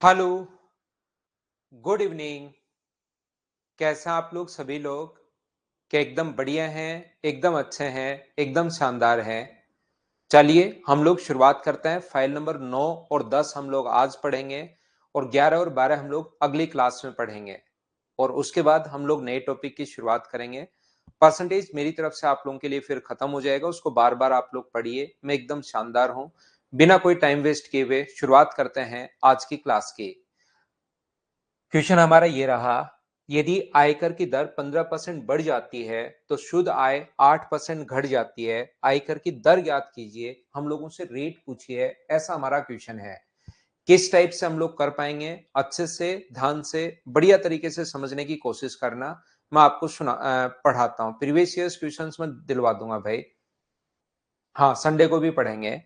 Hello, good evening. कैसे हैं आप लोग सभी लोग? क्या एकदम बढ़िया हैं, एकदम अच्छे हैं, एकदम शानदार हैं? चलिए हम लोग शुरुआत करते हैं। फाइल नंबर 9 और 10 हम लोग आज पढ़ेंगे और 11 और 12 हम लोग अगली क्लास में पढ़ेंगे और उसके बाद हम लोग नए टॉपिक की शुरुआत करेंगे। परसेंटेज मेरी तरफ से आप लोगों के लिए फिर खत्म हो जाएगा, उसको बार-बार आप लोग पढ़िए। मैं एकदम शानदार हूँ। बिना कोई टाइम वेस्ट किए हुए शुरुआत करते हैं आज की क्लास की। क्वेश्चन हमारा ये रहा, यदि आयकर की दर 15% बढ़ जाती है तो शुद्ध आय 8% घट जाती है। आयकर की दर ज्ञात कीजिए। हम लोगों से रेट पूछिए, ऐसा हमारा क्वेश्चन है। किस टाइप से हम लोग कर पाएंगे? अच्छे से, ध्यान से, बढ़िया तरीके से समझने की कोशिश करना। मैं आपको पढ़ाता हूँ। प्रीवियस ईयर्स क्वेश्चंस में दिलवा दूंगा भाई। हाँ, संडे को भी पढ़ेंगे।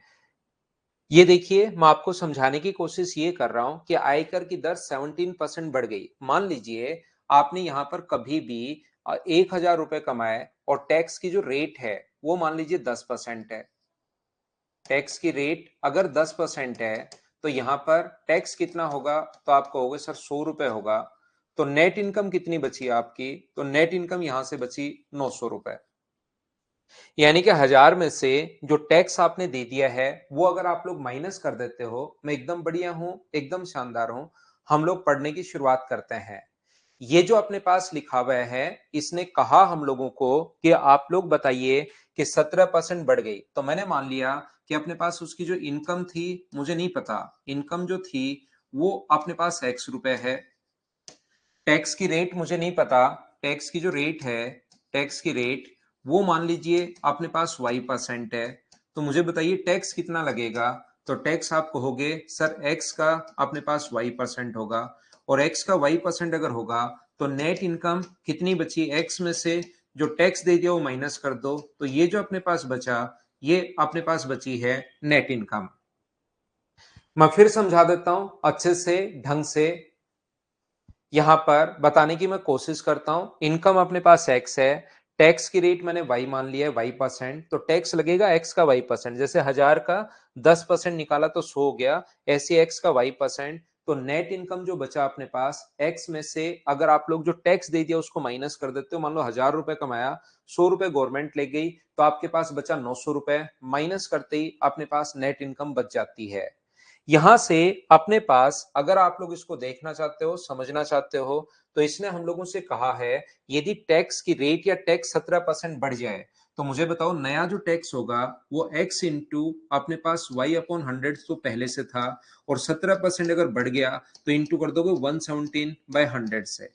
ये देखिए, मैं आपको समझाने की कोशिश ये कर रहा हूं कि आयकर की दर 17% बढ़ गई। मान लीजिए आपने यहां पर कभी भी 1,000 रुपए कमाए और टैक्स की जो रेट है वो मान लीजिए 10% है। टैक्स की रेट अगर 10% है तो यहां पर टैक्स कितना होगा? तो आपको होगा सर 100 रुपए होगा। तो नेट इनकम कितनी बची आपकी? तो नेट इनकम यहां से बची 900 रुपए। यानी कि 1000 में से जो टैक्स आपने दे दिया है वो अगर आप लोग माइनस कर देते हो। मैं एकदम बढ़िया हूं, एकदम शानदार हूं। हम लोग पढ़ने की शुरुआत करते हैं। ये जो अपने पास लिखा हुआ है, इसने कहा हम लोगों को कि आप लोग बताइए कि 17% बढ़ गई। तो मैंने मान लिया कि अपने पास उसकी जो इनकम थी, मुझे नहीं पता इनकम जो थी वो अपने पास एक्स रुपए है। टैक्स की रेट मुझे नहीं पता। टैक्स की जो रेट है, टैक्स की रेट वो मान लीजिए अपने पास y% है। तो मुझे बताइए टैक्स कितना लगेगा? तो टैक्स आप कहोगे सर x का अपने पास y% होगा और x का y% अगर होगा तो नेट इनकम कितनी बची? x में से जो टैक्स दे दिया वो माइनस कर दो, तो ये जो अपने पास बचा ये अपने पास बची है नेट इनकम। मैं फिर समझा देता हूं अच्छे से, ढंग से। यहां पर बताने की मैं कोशिश करता हूं। इनकम अपने पास एक्स है, टैक्स की रेट मैंने वाई मान लिया है, y%। तो टैक्स लगेगा एक्स का y%। जैसे 1000 का 10% निकाला तो 100 हो गया, ऐसे एक्स का y%। तो नेट इनकम जो बचा अपने पास एक्स में से अगर आप लोग जो टैक्स दे दिया उसको माइनस कर देते हो, मान लो 1000 रुपए कमाया, 100 रुपए गवर्नमेंट ले गई, तो आपके पास बचा 900 रुपए। माइनस करते ही अपने पास नेट इनकम बच जाती है। यहां से अपने पास अगर आप लोग इसको देखना चाहते हो, समझना चाहते हो, तो इसने हम लोगों से कहा है यदि टैक्स की रेट या टैक्स 17% बढ़ जाए तो मुझे बताओ नया जो टैक्स होगा वो x इंटू अपने पास y/100 तो पहले से था और 17% अगर बढ़ गया तो इंटू कर दोगे 117/100 से।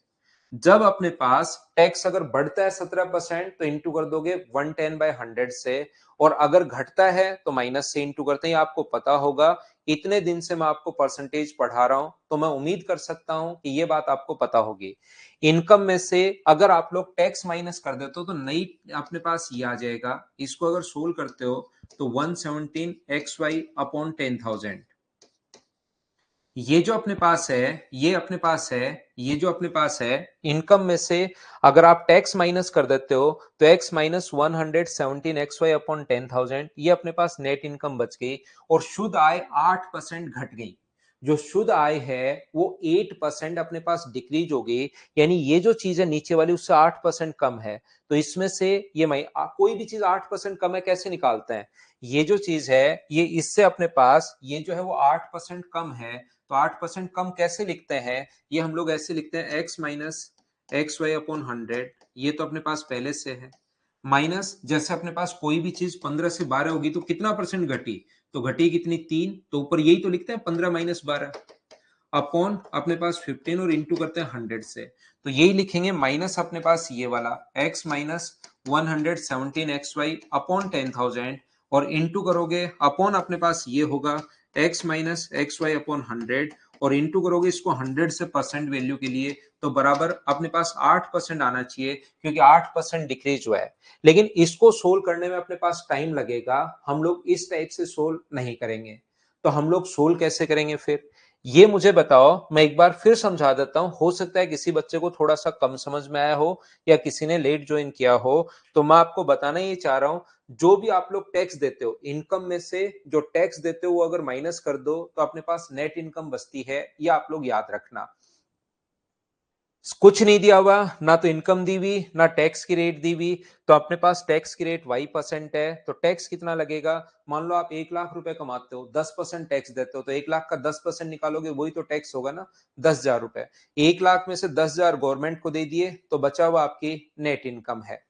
जब अपने पास टैक्स अगर बढ़ता है 17% तो इंटू कर दोगे 110/100 से, और अगर घटता है तो माइनस से इंटू करते हैं। आपको पता होगा, इतने दिन से मैं आपको परसेंटेज पढ़ा रहा हूं तो मैं उम्मीद कर सकता हूं कि ये बात आपको पता होगी। इनकम में से अगर आप लोग टैक्स माइनस कर देते हो तो नई अपने पास ये आ जाएगा। इसको अगर सोल्व करते हो तो 117xy/10,000। ये जो अपने पास है, ये अपने पास है, ये जो अपने पास है इनकम में से अगर आप टैक्स माइनस कर देते हो तो x माइनस 117xy/10,000, ये अपने पास नेट इनकम बच गई और शुद्ध आय 8% घट गई। जो शुद्ध आय है वो 8% अपने पास डिक्रीज हो गई। यानी ये जो चीज है नीचे वाली उससे 8% कम है। तो इसमें से ये कोई भी चीज 8% कम है कैसे निकालते हैं? ये जो चीज है ये इससे अपने पास ये जो है वो 8% कम है। तो 8% कम कैसे लिखते हैं? ये हम लोग ऐसे लिखते हैं x माइनस xy/100। ये तो अपने पास पहले से है। माइनस जैसे अपने पास कोई भी चीज 15 से 12 होगी तो कितना परसेंट घटी? तो घटी कितनी? 3। तो ऊपर यही तो लिखते हैं 15 माइनस 12 अपॉन अपने पास 15 और इंटू करते हैं 100 से। तो यही लिखेंगे माइनस अपने पास ये वाला x माइनस 117xy/10,000 और इंटू करोगे अपॉन अपने पास ये होगा x माइनस xy/100 और इंटू करोगे इसको 100 से परसेंट वैल्यू के लिए तो बराबर अपने पास 8% आना चाहिए, क्योंकि 8% डिक्रीज हुआ है। लेकिन इसको सोल्व करने में अपने पास टाइम लगेगा। हम लोग इस टाइप से सोल्व नहीं करेंगे। तो हम लोग सोल्व कैसे करेंगे फिर? ये मुझे बताओ। मैं एक बार फिर समझा देता हूं, हो सकता है किसी बच्चे को थोड़ा सा कम समझ में आया हो या किसी ने लेट ज्वाइन किया हो। तो मैं आपको बताना ये चाह रहा हूं, जो भी आप लोग टैक्स देते हो, इनकम में से जो टैक्स देते हो वो अगर माइनस कर दो तो अपने पास नेट इनकम बचती है। ये आप लोग याद रखना। कुछ नहीं दिया हुआ, ना तो इनकम दी हुई ना टैक्स की रेट दी हुई, तो अपने पास टैक्स की रेट y% है। तो टैक्स कितना लगेगा? मान लो आप 1 लाख रुपए कमाते हो, 10% टैक्स देते हो, तो 1 लाख का 10% निकालोगे, वही तो टैक्स होगा ना, 10,000 रुपए। 1 लाख में से 10,000 गवर्नमेंट को दे दिए तो बचा हुआ आपकी नेट इनकम है।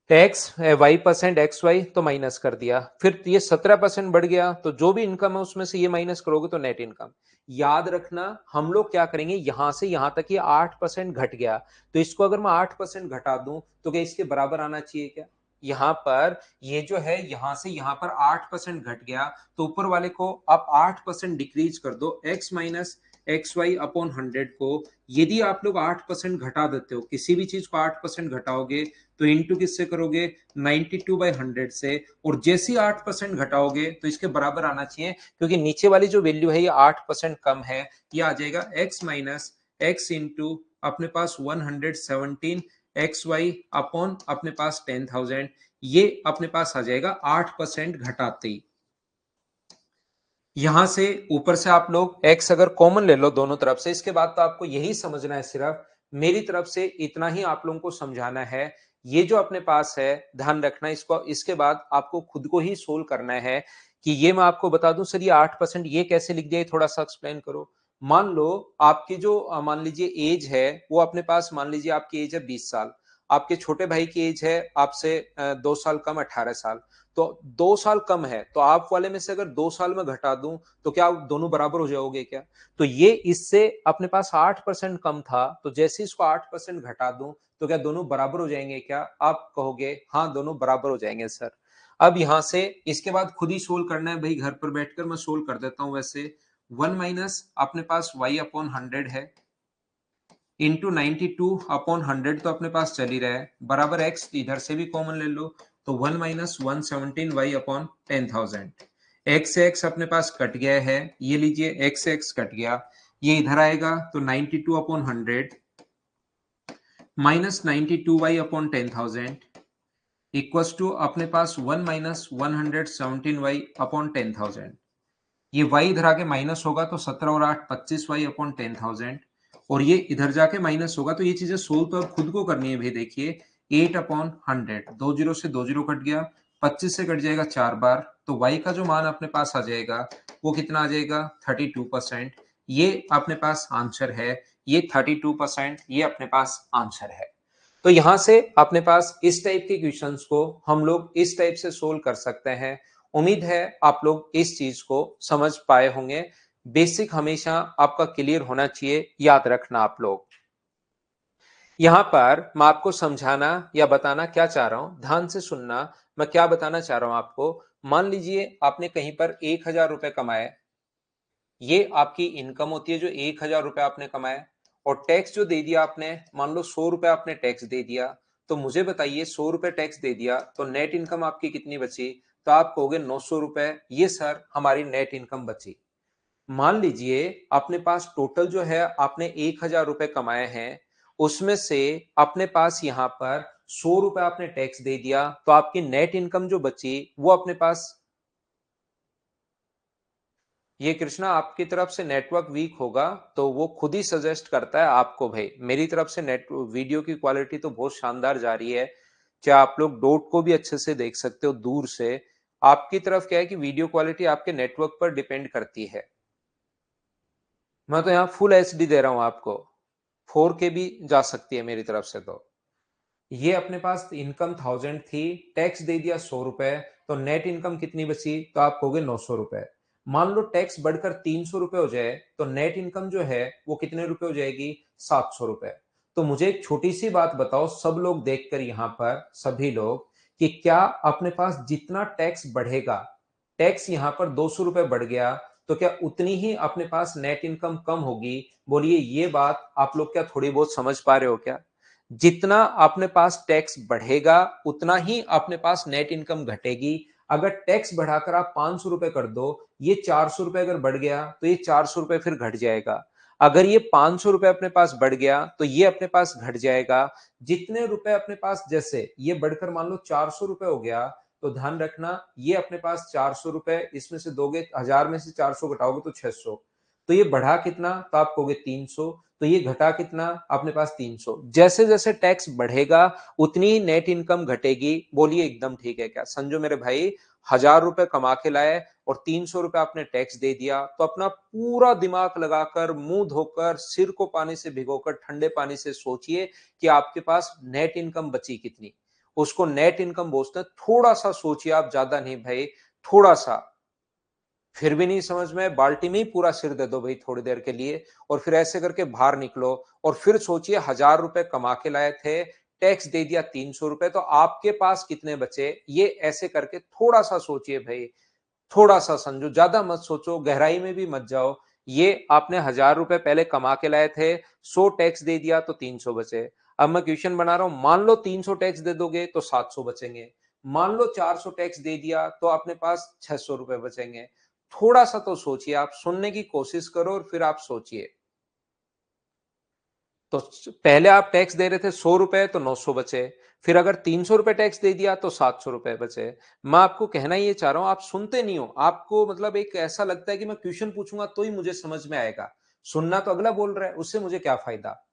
टैक्स y% XY तो माइनस कर दिया, फिर ये 17% बढ़ गया, तो जो भी इनकम है उसमें से ये माइनस करोगे तो नेट इनकम। याद रखना हम लोग क्या करेंगे, यहां से यहां तक ये 8% घट गया, तो इसको अगर मैं 8% घटा दूं तो क्या इसके बराबर आना चाहिए क्या? यहां पर ये जो है यहां से यहां पर 8% घट गया, तो ऊपर वाले को आप 8% डिक्रीज कर दो, x माइनस XY अपॉन 100 को। यदि आप लोग 8% घटा देते हो, किसी भी चीज को 8% घटाओगे तो इंटू किससे करोगे? 92/100 से। और जैसे ही 8% घटाओगे तो इसके बराबर आना चाहिए, क्योंकि नीचे वाली जो वैल्यू है ये 8% कम है। ये आ जाएगा x माइनस एक्स इंटू अपने पास 117 XY अपॉन अपने पास 10,000। ये अपने पास आ जाएगा 8% घटाते ही। यहां से ऊपर से आप लोग x अगर कॉमन ले लो दोनों तरफ से, इसके बाद तो आपको यही समझना है, सिर्फ मेरी तरफ से इतना ही आप लोगों को समझाना है। ये जो अपने पास है ध्यान रखना इसको, इसके बाद आपको खुद को ही सोल्व करना है कि ये मैं आपको बता दूं सर ये 8% ये कैसे लिख दिया, थोड़ा सा एक्सप्लेन करो। मान लो आपकी जो मान लीजिए एज है वो अपने पास, मान लीजिए आपकी एज है 20 साल, आपके छोटे भाई की एज है आपसे 2 साल कम 18 साल, तो 2 साल कम है, तो आप वाले में से अगर 2 साल में घटा दूं तो क्या दोनों बराबर हो जाओगे क्या? तो ये इससे अपने पास 8% कम था, तो जैसे इसको 8% घटा दूं तो क्या दोनों बराबर हो जाएंगे क्या? आप कहोगे हाँ दोनों बराबर हो जाएंगे सर। अब यहां से इसके बाद खुद ही सोल्व करना है भाई, घर पर बैठकर मैं सोल्व कर देता हूं। वैसे 1 माइनस अपने पास y अपॉन 100 है इंटू 92/100 तो अपने पास चल ही रहा है, बराबर x इधर से भी कॉमन ले लो, तो 1 माइनस 117 y अपॉन 10,000। x से x अपने पास कट गया है, ये लीजिए x से x कट गया, ये इधर आएगा तो 92/100 minus 92y upon 10,000 equals to अपने पास 1 माइनस 117y अपॉन 10,000। ये y इधर आके माइनस होगा तो 17 और 8 25y अपॉन 10,000, और ये इधर जाके माइनस होगा, तो ये चीजें सोल्व तो अब खुद को करनी है भाई। देखिए 8 अपॉन 100, 2 जीरो से 2 जीरो कट गया, 25 से कट जाएगा 4 बार, तो y का जो मान अपने पास आ जाएगा वो कितना आ जाएगा? 32%। ये अपने पास आंसर है, ये 32% ये अपने पास आंसर है। तो यहां से अपने पास इस टाइप के क्वेश्चंस को हम लोग इस टाइप से सोल्व कर सकते हैं। उम्मीद है आप लोग इस चीज को समझ पाए होंगे। बेसिक हमेशा आपका क्लियर होना चाहिए, याद रखना आप लोग। यहां पर मैं आपको समझाना या बताना क्या चाह रहा हूं, ध्यान से सुनना। मैं क्या बताना चाह रहा हूं आपको, मान लीजिए आपने कहीं पर 1,000 रुपए कमाए, ये आपकी इनकम होती है जो 1,000 रुपए आपने कमाए, और टैक्स जो दे दिया आपने, मान लो 100 रुपए आपने टैक्स दे दिया, तो मुझे बताइए 100 रुपए टैक्स दे दिया तो नेट इनकम आपकी कितनी बची? तो आप कहोगे 900 रुपए, ये सर हमारी नेट इनकम बची। मान लीजिए अपने पास टोटल जो है आपने 1,000 रुपए कमाए हैं, उसमें से अपने पास यहाँ पर 100 रुपए आपने टैक्स दे दिया, तो आपकी नेट इनकम जो बची वो अपने पास, ये कृष्णा आपकी तरफ से नेटवर्क वीक होगा तो वो खुद ही सजेस्ट करता है आपको भाई। मेरी तरफ से नेट वीडियो की क्वालिटी तो बहुत शानदार जा रही है, चाहे आप लोग डॉट को भी अच्छे से देख सकते हो दूर से। आपकी तरफ क्या है कि वीडियो क्वालिटी आपके नेटवर्क पर डिपेंड करती है। मैं तो यहाँ फुल एचडी दे रहा हूँ आपको, 4K भी जा सकती है मेरी तरफ से। तो ये अपने पास इनकम 1000 थी, टैक्स दे दिया 100 रुपए, तो नेट इनकम कितनी बची? तो आप कहोगे 900 रुपए। मान लो टैक्स बढ़कर 300 रुपए हो जाए तो नेट इनकम जो है वो कितने रुपए हो जाएगी? 700 रुपए। तो मुझे एक छोटी सी बात बताओ सब लोग देखकर यहाँ पर, सभी लोग, कि क्या अपने पास जितना टैक्स बढ़ेगा, टैक्स यहाँ पर 200 रुपए बढ़ गया, तो क्या उतनी ही अपने पास नेट इनकम कम होगी? बोलिए ये बात आप लोग क्या थोड़ी बहुत समझ पा रहे हो क्या? जितना अपने पास टैक्स बढ़ेगा उतना ही अपने पास नेट इनकम घटेगी। अगर टैक्स बढ़ाकर आप 500 रुपए कर दो, ये 400 रुपए अगर बढ़ गया तो ये 400 रुपए फिर घट जाएगा। अगर ये 500 रुपए अपने पास बढ़ गया तो ये अपने पास घट जाएगा। जितने रुपए अपने पास, जैसे ये बढ़कर मान लो 400 रुपए हो गया, तो ध्यान रखना ये अपने पास 400 रुपए, इसमें से दोगे 1000 में से 400 घटाओगे तो 600। तो ये बढ़ा कितना, तो आप कहोगे 300। तो ये घटा कितना, अपने पास 300। जैसे जैसे टैक्स बढ़ेगा उतनी ही नेट इनकम घटेगी। बोलिए एकदम ठीक है क्या? समझो मेरे भाई, 1000 रुपए कमा के लाए और 300 रुपए आपने टैक्स दे दिया, तो अपना पूरा दिमाग लगाकर, मुंह धोकर, सिर को पानी से भिगोकर, ठंडे पानी से सोचिए कि आपके पास नेट इनकम बची कितनी। उसको नेट इनकम बोलते हैं। थोड़ा सा सोचिए आप, ज्यादा नहीं भाई, थोड़ा सा। फिर भी नहीं समझ में, बाल्टी में ही पूरा सिर दे दो भाई थोड़ी देर के लिए, और फिर ऐसे करके बाहर निकलो। और फिर सोचिए 1000 रुपए कमा के लाए थे, टैक्स दे दिया 300 रुपए, तो आपके पास कितने बचे? ये ऐसे करके थोड़ा सा सोचिए भाई, थोड़ा सा समझो, ज्यादा मत सोचो, गहराई में भी मत जाओ। ये आपने 1000 रुपए पहले कमा के लाए थे, 100 टैक्स दे दिया तो 300 बचे। अब मैं क्वेश्चन बना रहा हूं, मान लो 300 टैक्स दे दोगे तो 700 बचेंगे। मान लो 400 टैक्स दे दिया तो अपने पास 600 रुपए बचेंगे। थोड़ा सा तो सोचिए, आप सुनने की कोशिश करो और फिर आप सोचिए। तो पहले आप टैक्स दे रहे थे 100 रुपए, तो 900 बचे। फिर अगर 300 रुपए टैक्स दे दिया तो 700 रुपए बचे। मैं आपको कहना ये चाह रहा हूं, आप सुनते नहीं हो। आपको मतलब एक ऐसा लगता है कि मैं क्वेश्चन पूछूंगा तो ही मुझे समझ में आएगा। सुनना तो अगला बोल रहा है, उससे मुझे क्या फायदा?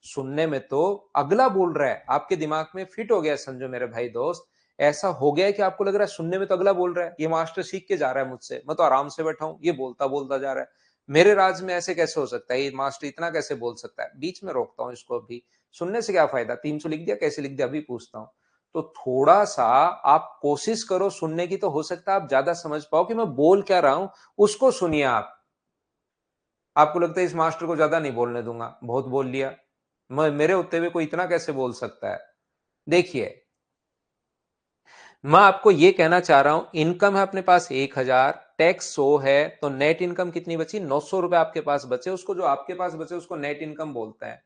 सुनने में तो अगला बोल रहा है, आपके दिमाग में फिट हो गया, समझो मेरे भाई दोस्त। ऐसा हो गया है कि आपको लग रहा है सुनने में तो अगला बोल रहा है, ये मास्टर सीख के जा रहा है मुझसे, मैं तो आराम से बैठा हूं, ये बोलता बोलता जा रहा है। मेरे राज में ऐसे कैसे हो सकता है? ये मास्टर इतना कैसे बोल सकता है? बीच में रोकता हूं इसको अभी। सुनने से क्या फायदा? 300 लिख दिया, कैसे लिख दिया अभी पूछता हूं। तो थोड़ा सा आप कोशिश करो सुनने की, तो हो सकता है आप ज्यादा समझ पाओ कि मैं बोल क्या रहा हूं। उसको सुनिए आप। आपको लगता है इस मास्टर को ज्यादा नहीं बोलने दूंगा, बहुत बोल लिया, मैं मेरे होते हुए कोई इतना कैसे बोल सकता है? देखिए, मैं आपको ये कहना चाह रहा हूं, इनकम है अपने पास 1000, टैक्स 100 है, तो नेट इनकम कितनी बची? 900 रुपए आपके पास बचे। उसको, जो आपके पास बचे, उसको नेट इनकम बोलते हैं।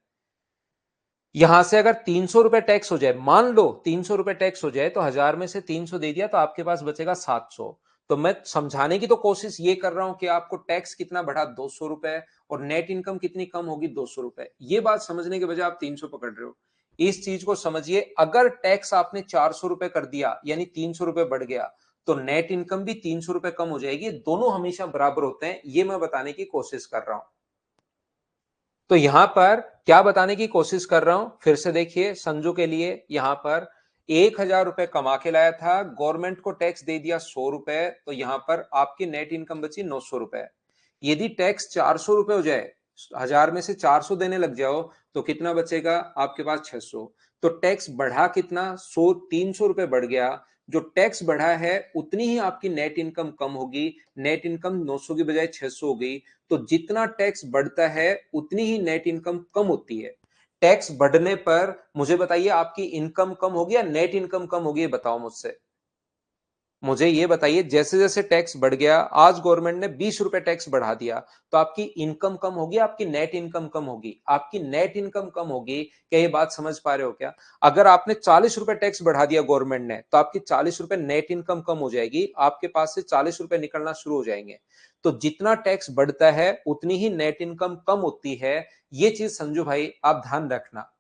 यहां से अगर 300 रुपए टैक्स हो जाए, मान लो 300 रुपए टैक्स हो जाए, तो 1000 में से 300 दे दिया तो आपके पास बचेगा 700। तो मैं समझाने की तो कोशिश ये कर रहा हूं कि आपको टैक्स कितना बढ़ा, 200 रुपए, और नेट इनकम कितनी कम होगी, 200 रुपए। ये बात समझने के बजाय आप 300 पकड़ रहे हो। इस चीज को समझिए, अगर टैक्स आपने 400 रुपए कर दिया, यानी 300 रुपए बढ़ गया, तो नेट इनकम भी 300 रुपए कम हो जाएगी। दोनों हमेशा बराबर होते हैं, ये मैं बताने की कोशिश कर रहा हूं। तो यहां पर क्या बताने की कोशिश कर रहा हूं, फिर से देखिए संजू के लिए। यहां पर 1000 रुपए कमा के लाया था, गवर्नमेंट को टैक्स दे दिया 100 रुपए, तो यहां पर आपकी नेट इनकम बची 900 रुपए। यदि टैक्स 400 रुपए हो जाए, 1000 में से 400 देने लग जाओ, तो कितना बचेगा आपके पास? 600। तो टैक्स बढ़ा कितना? 300 रुपए बढ़ गया। जो टैक्स बढ़ा है उतनी ही आपकी नेट इनकम कम होगी। नेट इनकम 900 की बजाय 600 हो गई। तो जितना टैक्स बढ़ता है उतनी ही नेट इनकम कम होती है। टैक्स बढ़ने पर मुझे बताइए, आपकी इनकम कम होगी या नेट इनकम कम होगी? बताओ मुझसे, मुझे ये बताइए। जैसे जैसे टैक्स बढ़ गया, आज गवर्नमेंट ने 20 रुपए टैक्स बढ़ा दिया, तो आपकी इनकम कम होगी, आपकी नेट इनकम कम होगी? आपकी नेट इनकम कम होगी। क्या ये बात समझ पा रहे हो क्या? अगर आपने 40 रुपए टैक्स बढ़ा दिया गवर्नमेंट ने, तो आपकी 40 रुपए नेट इनकम कम हो जाएगी, आपके पास से 40 रुपए निकलना शुरू हो जाएंगे। तो जितना टैक्स बढ़ता है उतनी ही नेट इनकम कम होती है। ये चीज संजू भाई आप ध्यान रखना,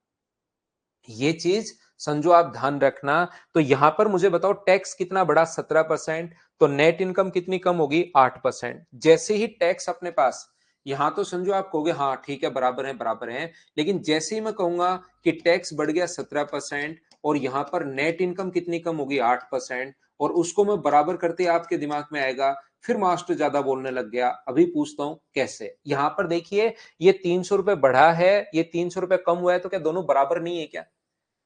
ये चीज संजू आप ध्यान रखना। तो यहां पर मुझे बताओ, टैक्स कितना बढ़ा? 17%। तो नेट इनकम कितनी कम होगी? 8%। जैसे ही टैक्स अपने पास, यहां तो संजू आप कहोगे हाँ ठीक है, बराबर है बराबर है, लेकिन जैसे ही मैं कहूंगा कि टैक्स बढ़ गया 17%, और यहां पर नेट इनकम कितनी कम होगी? 8%, और उसको मैं बराबर करते ही आपके दिमाग में आएगा, फिर मास्टर ज्यादा बोलने लग गया। अभी पूछता हूं कैसे। यहां पर देखिए, ये 300 रुपए बढ़ा है, ये 300 रुपए कम हुआ है, तो क्या दोनों बराबर नहीं है क्या?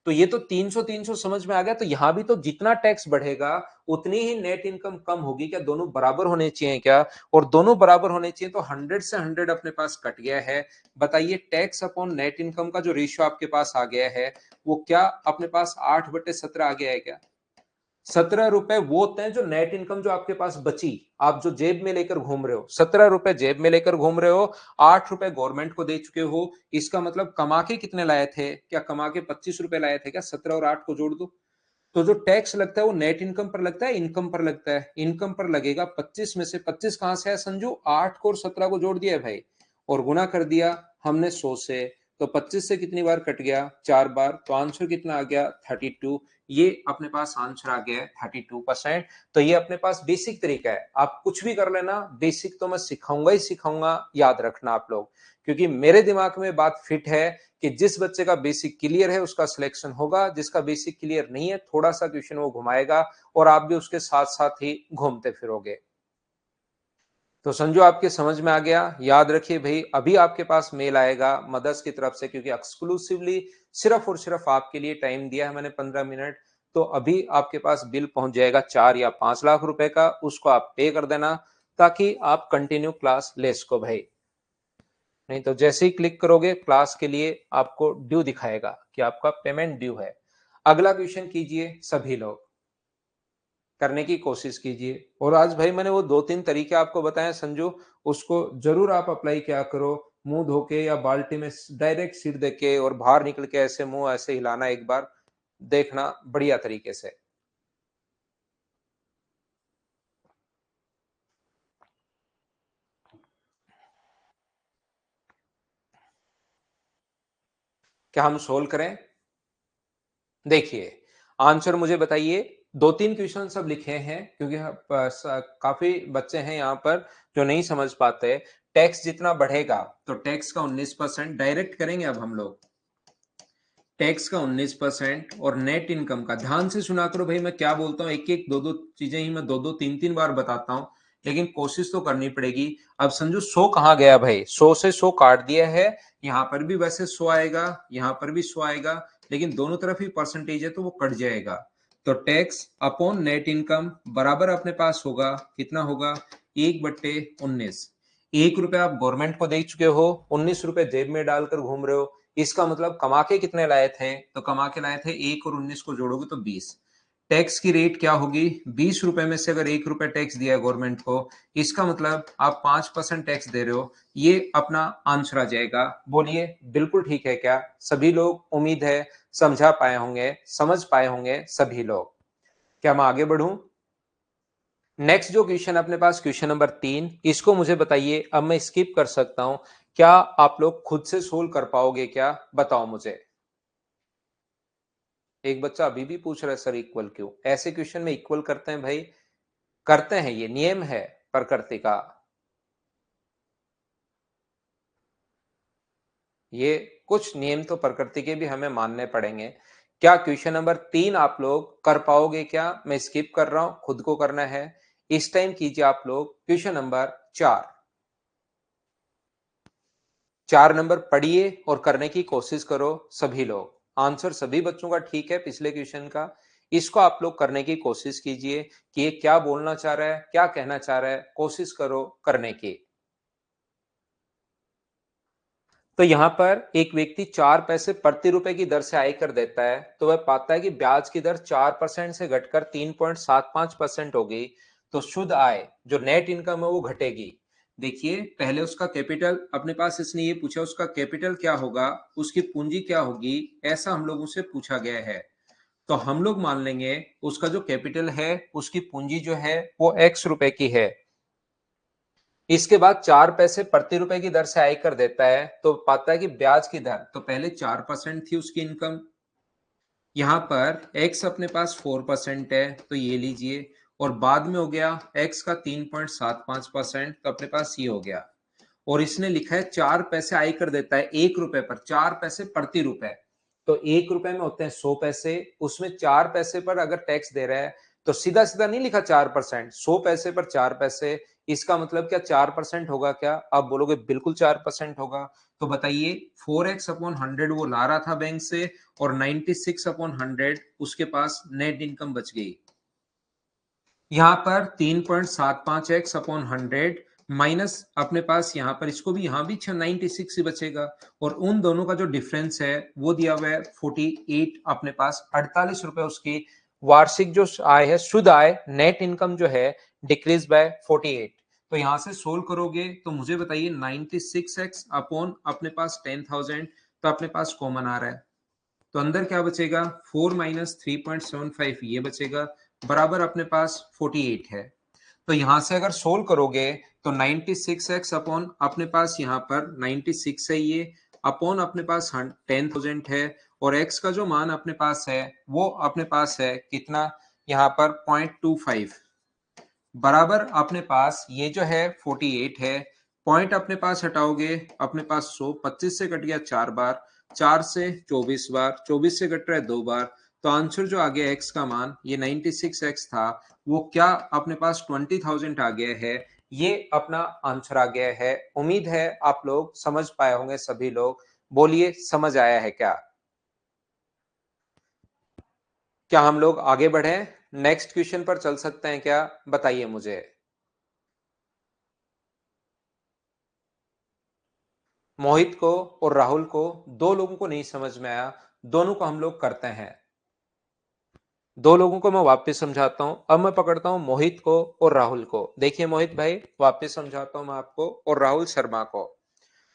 तो ये तो 300 300 समझ में आ गया। तो यहां भी तो जितना टैक्स बढ़ेगा उतनी ही नेट इनकम कम होगी। क्या दोनों बराबर होने चाहिए क्या? और दोनों बराबर होने चाहिए, तो 100 से 100 अपने पास कट गया है। बताइए, टैक्स अपॉन नेट इनकम का जो रेशियो आपके पास आ गया है, वो क्या अपने पास 8/17 आ गया है क्या? 17 रुपए वो होते हैं जो नेट इनकम जो आपके पास बची, आप जो जेब में लेकर घूम रहे हो, 17 रुपए जेब में लेकर घूम रहे हो, 8 रुपए गवर्नमेंट को दे चुके हो। इसका मतलब कमा के कितने लाए थे? क्या कमा के 25 रुपए लाए थे क्या? 17 और 8 को जोड़ दो। तो जो टैक्स लगता है वो नेट इनकम पर लगता है, इनकम पर लगता है? इनकम पर लगेगा। 25 में से 25 कहां से है संजू? 8 को और 17 को जोड़ दिया है भाई, और गुना कर दिया हमने 100 से, तो 25 से कितनी बार कट गया, 4 बार, तो आंसर कितना आ गया 32। ये अपने पास आंसर आ गया 32%। तो ये अपने पास बेसिक तरीका है, आप कुछ भी कर लेना, बेसिक तो मैं सिखाऊंगा ही सिखाऊंगा, याद रखना आप लोग, क्योंकि मेरे दिमाग में बात फिट है कि जिस बच्चे का बेसिक क्लियर है उसका सिलेक्शन होगा, जिसका बेसिक क्लियर नहीं है थोड़ा सा क्वेश्चन वो घुमाएगा और आप भी उसके साथ साथ ही घूमते फिरोगे। तो संजू आपके समझ में आ गया। याद रखिए भाई, अभी आपके पास मेल आएगा मदर्स की तरफ से, क्योंकि एक्सक्लूसिवली सिर्फ और सिर्फ आपके लिए टाइम दिया है मैंने 15 मिनट। तो अभी आपके पास बिल पहुंच जाएगा 4 या 5 लाख रुपए का, उसको आप पे कर देना ताकि आप कंटिन्यू क्लास ले सको भाई। नहीं तो जैसे ही क्लिक करोगे क्लास के लिए आपको ड्यू दिखाएगा कि आपका पेमेंट ड्यू है। अगला क्वेश्चन कीजिए सभी लोग, करने की कोशिश कीजिए। और आज भाई मैंने वो 2-3 तरीके आपको बताए संजू, उसको जरूर आप अप्लाई किया करो। मुंह धो के या बाल्टी में डायरेक्ट सिर दे के और बाहर निकल के ऐसे मुंह ऐसे हिलाना, एक बार देखना बढ़िया तरीके से। क्या हम सोल्व करें? देखिए आंसर मुझे बताइए। 2-3 क्वेश्चन सब लिखे हैं क्योंकि काफी बच्चे हैं यहाँ पर जो नहीं समझ पाते। टैक्स जितना बढ़ेगा तो टैक्स का 19% डायरेक्ट करेंगे। अब हम लोग टैक्स का 19% और नेट इनकम का, ध्यान से सुना करो भाई मैं क्या बोलता हूँ, एक एक दो दो चीजें ही मैं 2-2 3-3 बार बताता हूँ, लेकिन कोशिश तो करनी पड़ेगी। अब समझो 100 कहाँ गया भाई, 100 से 100 काट दिया है, यहाँ पर भी वैसे 100 आएगा, यहाँ पर भी 100 आएगा, लेकिन दोनों तरफ ही परसेंटेज है तो वो कट जाएगा। तो टैक्स अपॉन नेट इनकम बराबर अपने पास होगा, कितना होगा 1/19। 1 रुपए आप गवर्नमेंट को दे चुके हो, 19 रुपए जेब में डालकर घूम रहे हो। इसका मतलब कमा के कितने लाए थे, तो कमा के लाए थे 1 और 19 को जोड़ोगे तो 20। टैक्स की रेट क्या होगी, 20 रुपए में से अगर 1 रुपए टैक्स दिया है गवर्नमेंट को, इसका मतलब आप 5% टैक्स दे रहे हो। ये अपना आंसर आ जाएगा। बोलिए बिल्कुल ठीक है क्या सभी लोग? उम्मीद है समझा पाए होंगे, समझ पाए होंगे सभी लोग। क्या मैं आगे बढ़ूं? नेक्स्ट जो क्वेश्चन अपने पास क्वेश्चन नंबर 3, इसको मुझे बताइए। अब मैं स्किप कर सकता हूं, क्या आप लोग खुद से सोल्व कर पाओगे क्या, बताओ मुझे। एक बच्चा अभी भी पूछ रहा है सर इक्वल क्यों? ऐसे क्वेश्चन में इक्वल करते हैं भाई, करते हैं, ये नियम है प्रकृति का। ये कुछ नियम तो प्रकृति के भी हमें मानने पड़ेंगे। क्या क्वेश्चन नंबर 3 आप लोग कर पाओगे क्या? मैं स्किप कर रहा हूं, खुद को करना है। इस टाइम कीजिए आप लोग क्वेश्चन नंबर 4। 4 नंबर पढ़िए और करने की कोशिश करो सभी लोग। आंसर सभी बच्चों का ठीक है पिछले क्वेश्चन का। इसको आप लोग करने की कोशिश कीजिए कि ये क्या बोलना चाह रहा है, क्या कहना चाह रहा है, कोशिश करो करने की। तो यहां पर एक व्यक्ति 4 पैसे प्रति रुपए की दर से आयकर देता है, तो वह पाता है कि ब्याज की दर 4% से घटकर 3.75% होगी, तो शुद्ध आय जो नेट इनकम है वो घटेगी। देखिए पहले उसका कैपिटल अपने पास, इसने ये पूछा उसका कैपिटल क्या होगा, उसकी पूंजी क्या होगी, ऐसा हम लोगों से पूछा गया है। तो हम लोग मान लेंगे उसका जो कैपिटल है, उसकी पूंजी जो है वो x रुपए की है। इसके बाद 4 पैसे प्रति रुपए की दर से आयकर देता है, तो पाता है कि ब्याज की दर, तो पहले 4% थी उसकी इनकम, यहां पर x अपने पास 4% है तो ये लीजिए, और बाद में हो गया x का 3.75%, तो अपने पास ये हो गया। और इसने लिखा है 4 पैसे आयकर देता है 1 रुपए पर, 4 पैसे प्रति रुपए, तो 1 रुपए में होते हैं 100 पैसे, उसमें 4 पैसे पर अगर टैक्स दे रहा है तो सीधा सीधा नहीं लिखा 4%, 100 पैसे पर 4 पैसे, इसका मतलब क्या 4% होगा क्या? आप बोलोगे बिल्कुल 4% होगा। तो बताइए 4x अपॉन 100 वो ला रहा था बैंक से, और 96 अपॉन 100 उसके पास नेट इनकम बच गई। यहां पर 3.75x अपॉन 100 माइनस अपने पास यहां पर, इसको भी यहां भी 96 ही बचेगा, और उन दोनों का जो डिफरेंस है वो दिया हुआ है 48, अपने पास 48 रुपए उसकी वार्षिक जो आय है, शुद्ध आय, नेट इनकम जो है डिक्रीज बाय 48। तो यहां से सोल्व करोगे तो मुझे बताइए 96x अपॉन अपने पास 10,000, तो अपने पास कॉमन आ रहा है, तो अंदर क्या बचेगा 4 माइनस 3.75 ये बचेगा, बराबर अपने पास 48 है। तो यहां से अगर सोल्व करोगे तो 96x अपॉन अपने पास यहाँ पर 96 है, ये अपॉन अपने पास 10,000 है, और x का जो मान अपने पास है वो अपने पास है कितना, यहाँ पर 0.25 बराबर अपने पास ये जो है 48 है। पॉइंट अपने पास हटाओगे, अपने पास 100, 25 से कट गया 4 बार, 4 से 24 बार, 24 से कट रहा है 2 बार, तो आंसर जो आ गया x का मान ये 96x था, वो क्या अपने पास 20,000 आ गया है। ये अपना आंसर आ गया है। उम्मीद है आप लोग समझ पाए होंगे सभी लोग। बोलिए समझ आया है क्या? क्या हम लोग आगे बढ़े, नेक्स्ट क्वेश्चन पर चल सकते हैं क्या? बताइए मुझे। मोहित को और राहुल को, दो लोगों को नहीं समझ में आया, दोनों को हम लोग करते हैं। दो लोगों को मैं वापस समझाता हूं। अब मैं पकड़ता हूं मोहित को और राहुल को। देखिए मोहित भाई, वापस समझाता हूं मैं आपको, और राहुल शर्मा को,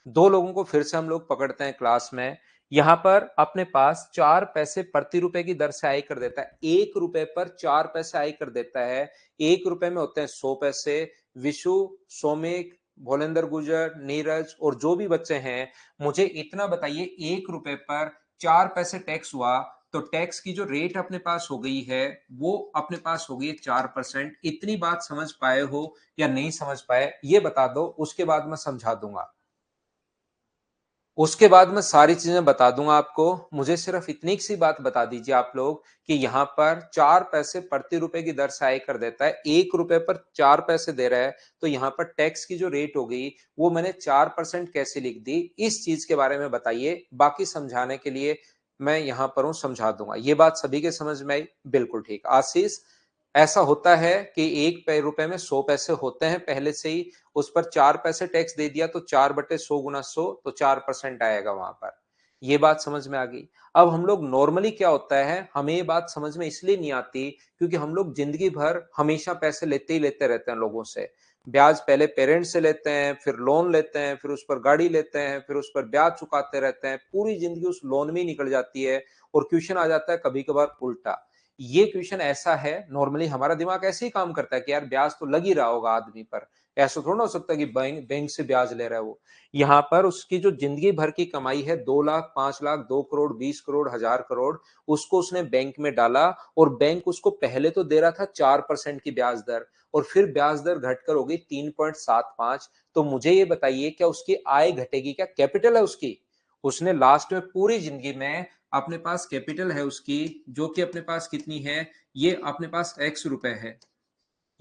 दो लोगों को फिर से हम लोग पकड़ते हैं क्लास में। यहां पर अपने पास 4 पैसे प्रति रुपए की दर से आय कर देता है, 1 रुपए पर 4 पैसे आय कर देता है। 1 रुपए में होते हैं 100 पैसे। विशु, सौमिक, भोलेंद्र गुजर, नीरज और जो भी बच्चे हैं, मुझे इतना बताइए, 1 रुपए पर 4 पैसे टैक्स हुआ, तो टैक्स की जो रेट अपने पास हो गई है वो अपने पास हो गई 4%। इतनी बात समझ पाए हो या नहीं समझ पाए ये बता दो, उसके बाद मैं समझा दूंगा। उसके बाद मैं सारी चीजें बता दूंगा आपको। मुझे सिर्फ इतनी सी बात बता दीजिए आप लोग कि यहाँ पर 4 पैसे प्रति रुपए की दर से आय कर देता है, 1 रुपए पर 4 पैसे दे रहा है, तो यहाँ पर टैक्स की जो रेट हो गई वो मैंने 4% कैसे लिख दी, इस चीज के बारे में बताइए। बाकी समझाने के लिए मैं यहाँ पर हूं, समझा दूंगा। ये बात सभी के समझ में आई? बिल्कुल ठीक। आशीष, ऐसा होता है कि 1 रुपए में 100 पैसे होते हैं पहले से ही, उस पर 4 पैसे टैक्स दे दिया तो 4/100 गुना 100, तो 4% आएगा वहां पर। ये बात समझ में आ गई। अब हम लोग नॉर्मली क्या होता है, हमें ये बात समझ में इसलिए नहीं आती क्योंकि हम लोग जिंदगी भर हमेशा पैसे लेते ही लेते रहते हैं लोगों से। ब्याज पहले पेरेंट्स से लेते हैं, फिर लोन लेते हैं, फिर उस पर गाड़ी लेते हैं, फिर उस पर ब्याज चुकाते रहते हैं, पूरी जिंदगी उस लोन में ही निकल जाती है। और क्वेश्चन आ जाता है कभी कभार उल्टा। ये क्वेश्चन ऐसा है, नॉर्मली हमारा दिमाग ऐसे ही काम करता है कि यार ब्याज तो लग ही रहा होगा आदमी पर, ऐसा थोड़ा ना हो सकता कि बैंक से ब्याज ले रहा है वो। यहाँ पर उसकी जो जिंदगी भर की कमाई है, 2 लाख, 5 लाख, 2 करोड़, 20 करोड़, 1000 करोड़, उसको उसने बैंक में डाला, और बैंक उसको पहले तो दे रहा था 4% की ब्याज दर, और फिर ब्याज दर घटकर हो गई 3.75। तो मुझे ये बताइए, क्या उसकी आय घटेगी? क्या कैपिटल है उसकी? उसने लास्ट में पूरी जिंदगी में अपने पास कैपिटल है उसकी, जो कि अपने पास कितनी है, ये अपने पास x रुपए है।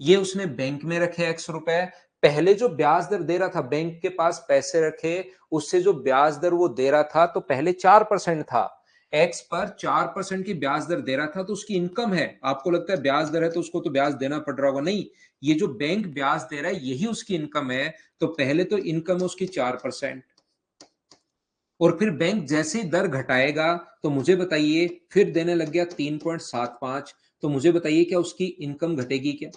ये उसने बैंक में रखे x रुपए, पहले जो ब्याज दर दे रहा था, बैंक के पास पैसे रखे, उससे जो ब्याज दर वो दे रहा था, तो पहले 4% था, x पर 4% की ब्याज दर दे रहा था, तो उसकी इनकम है। आपको लगता है ब्याज दर है तो उसको तो ब्याज देना पड़ रहा होगा, नहीं, ये जो बैंक ब्याज दे रहा है यही उसकी इनकम है। तो पहले तो इनकम है उसकी 4%, और फिर बैंक जैसे ही दर घटाएगा, तो मुझे बताइए, फिर देने लग गया 3.75, तो मुझे बताइए क्या उसकी इनकम घटेगी क्या?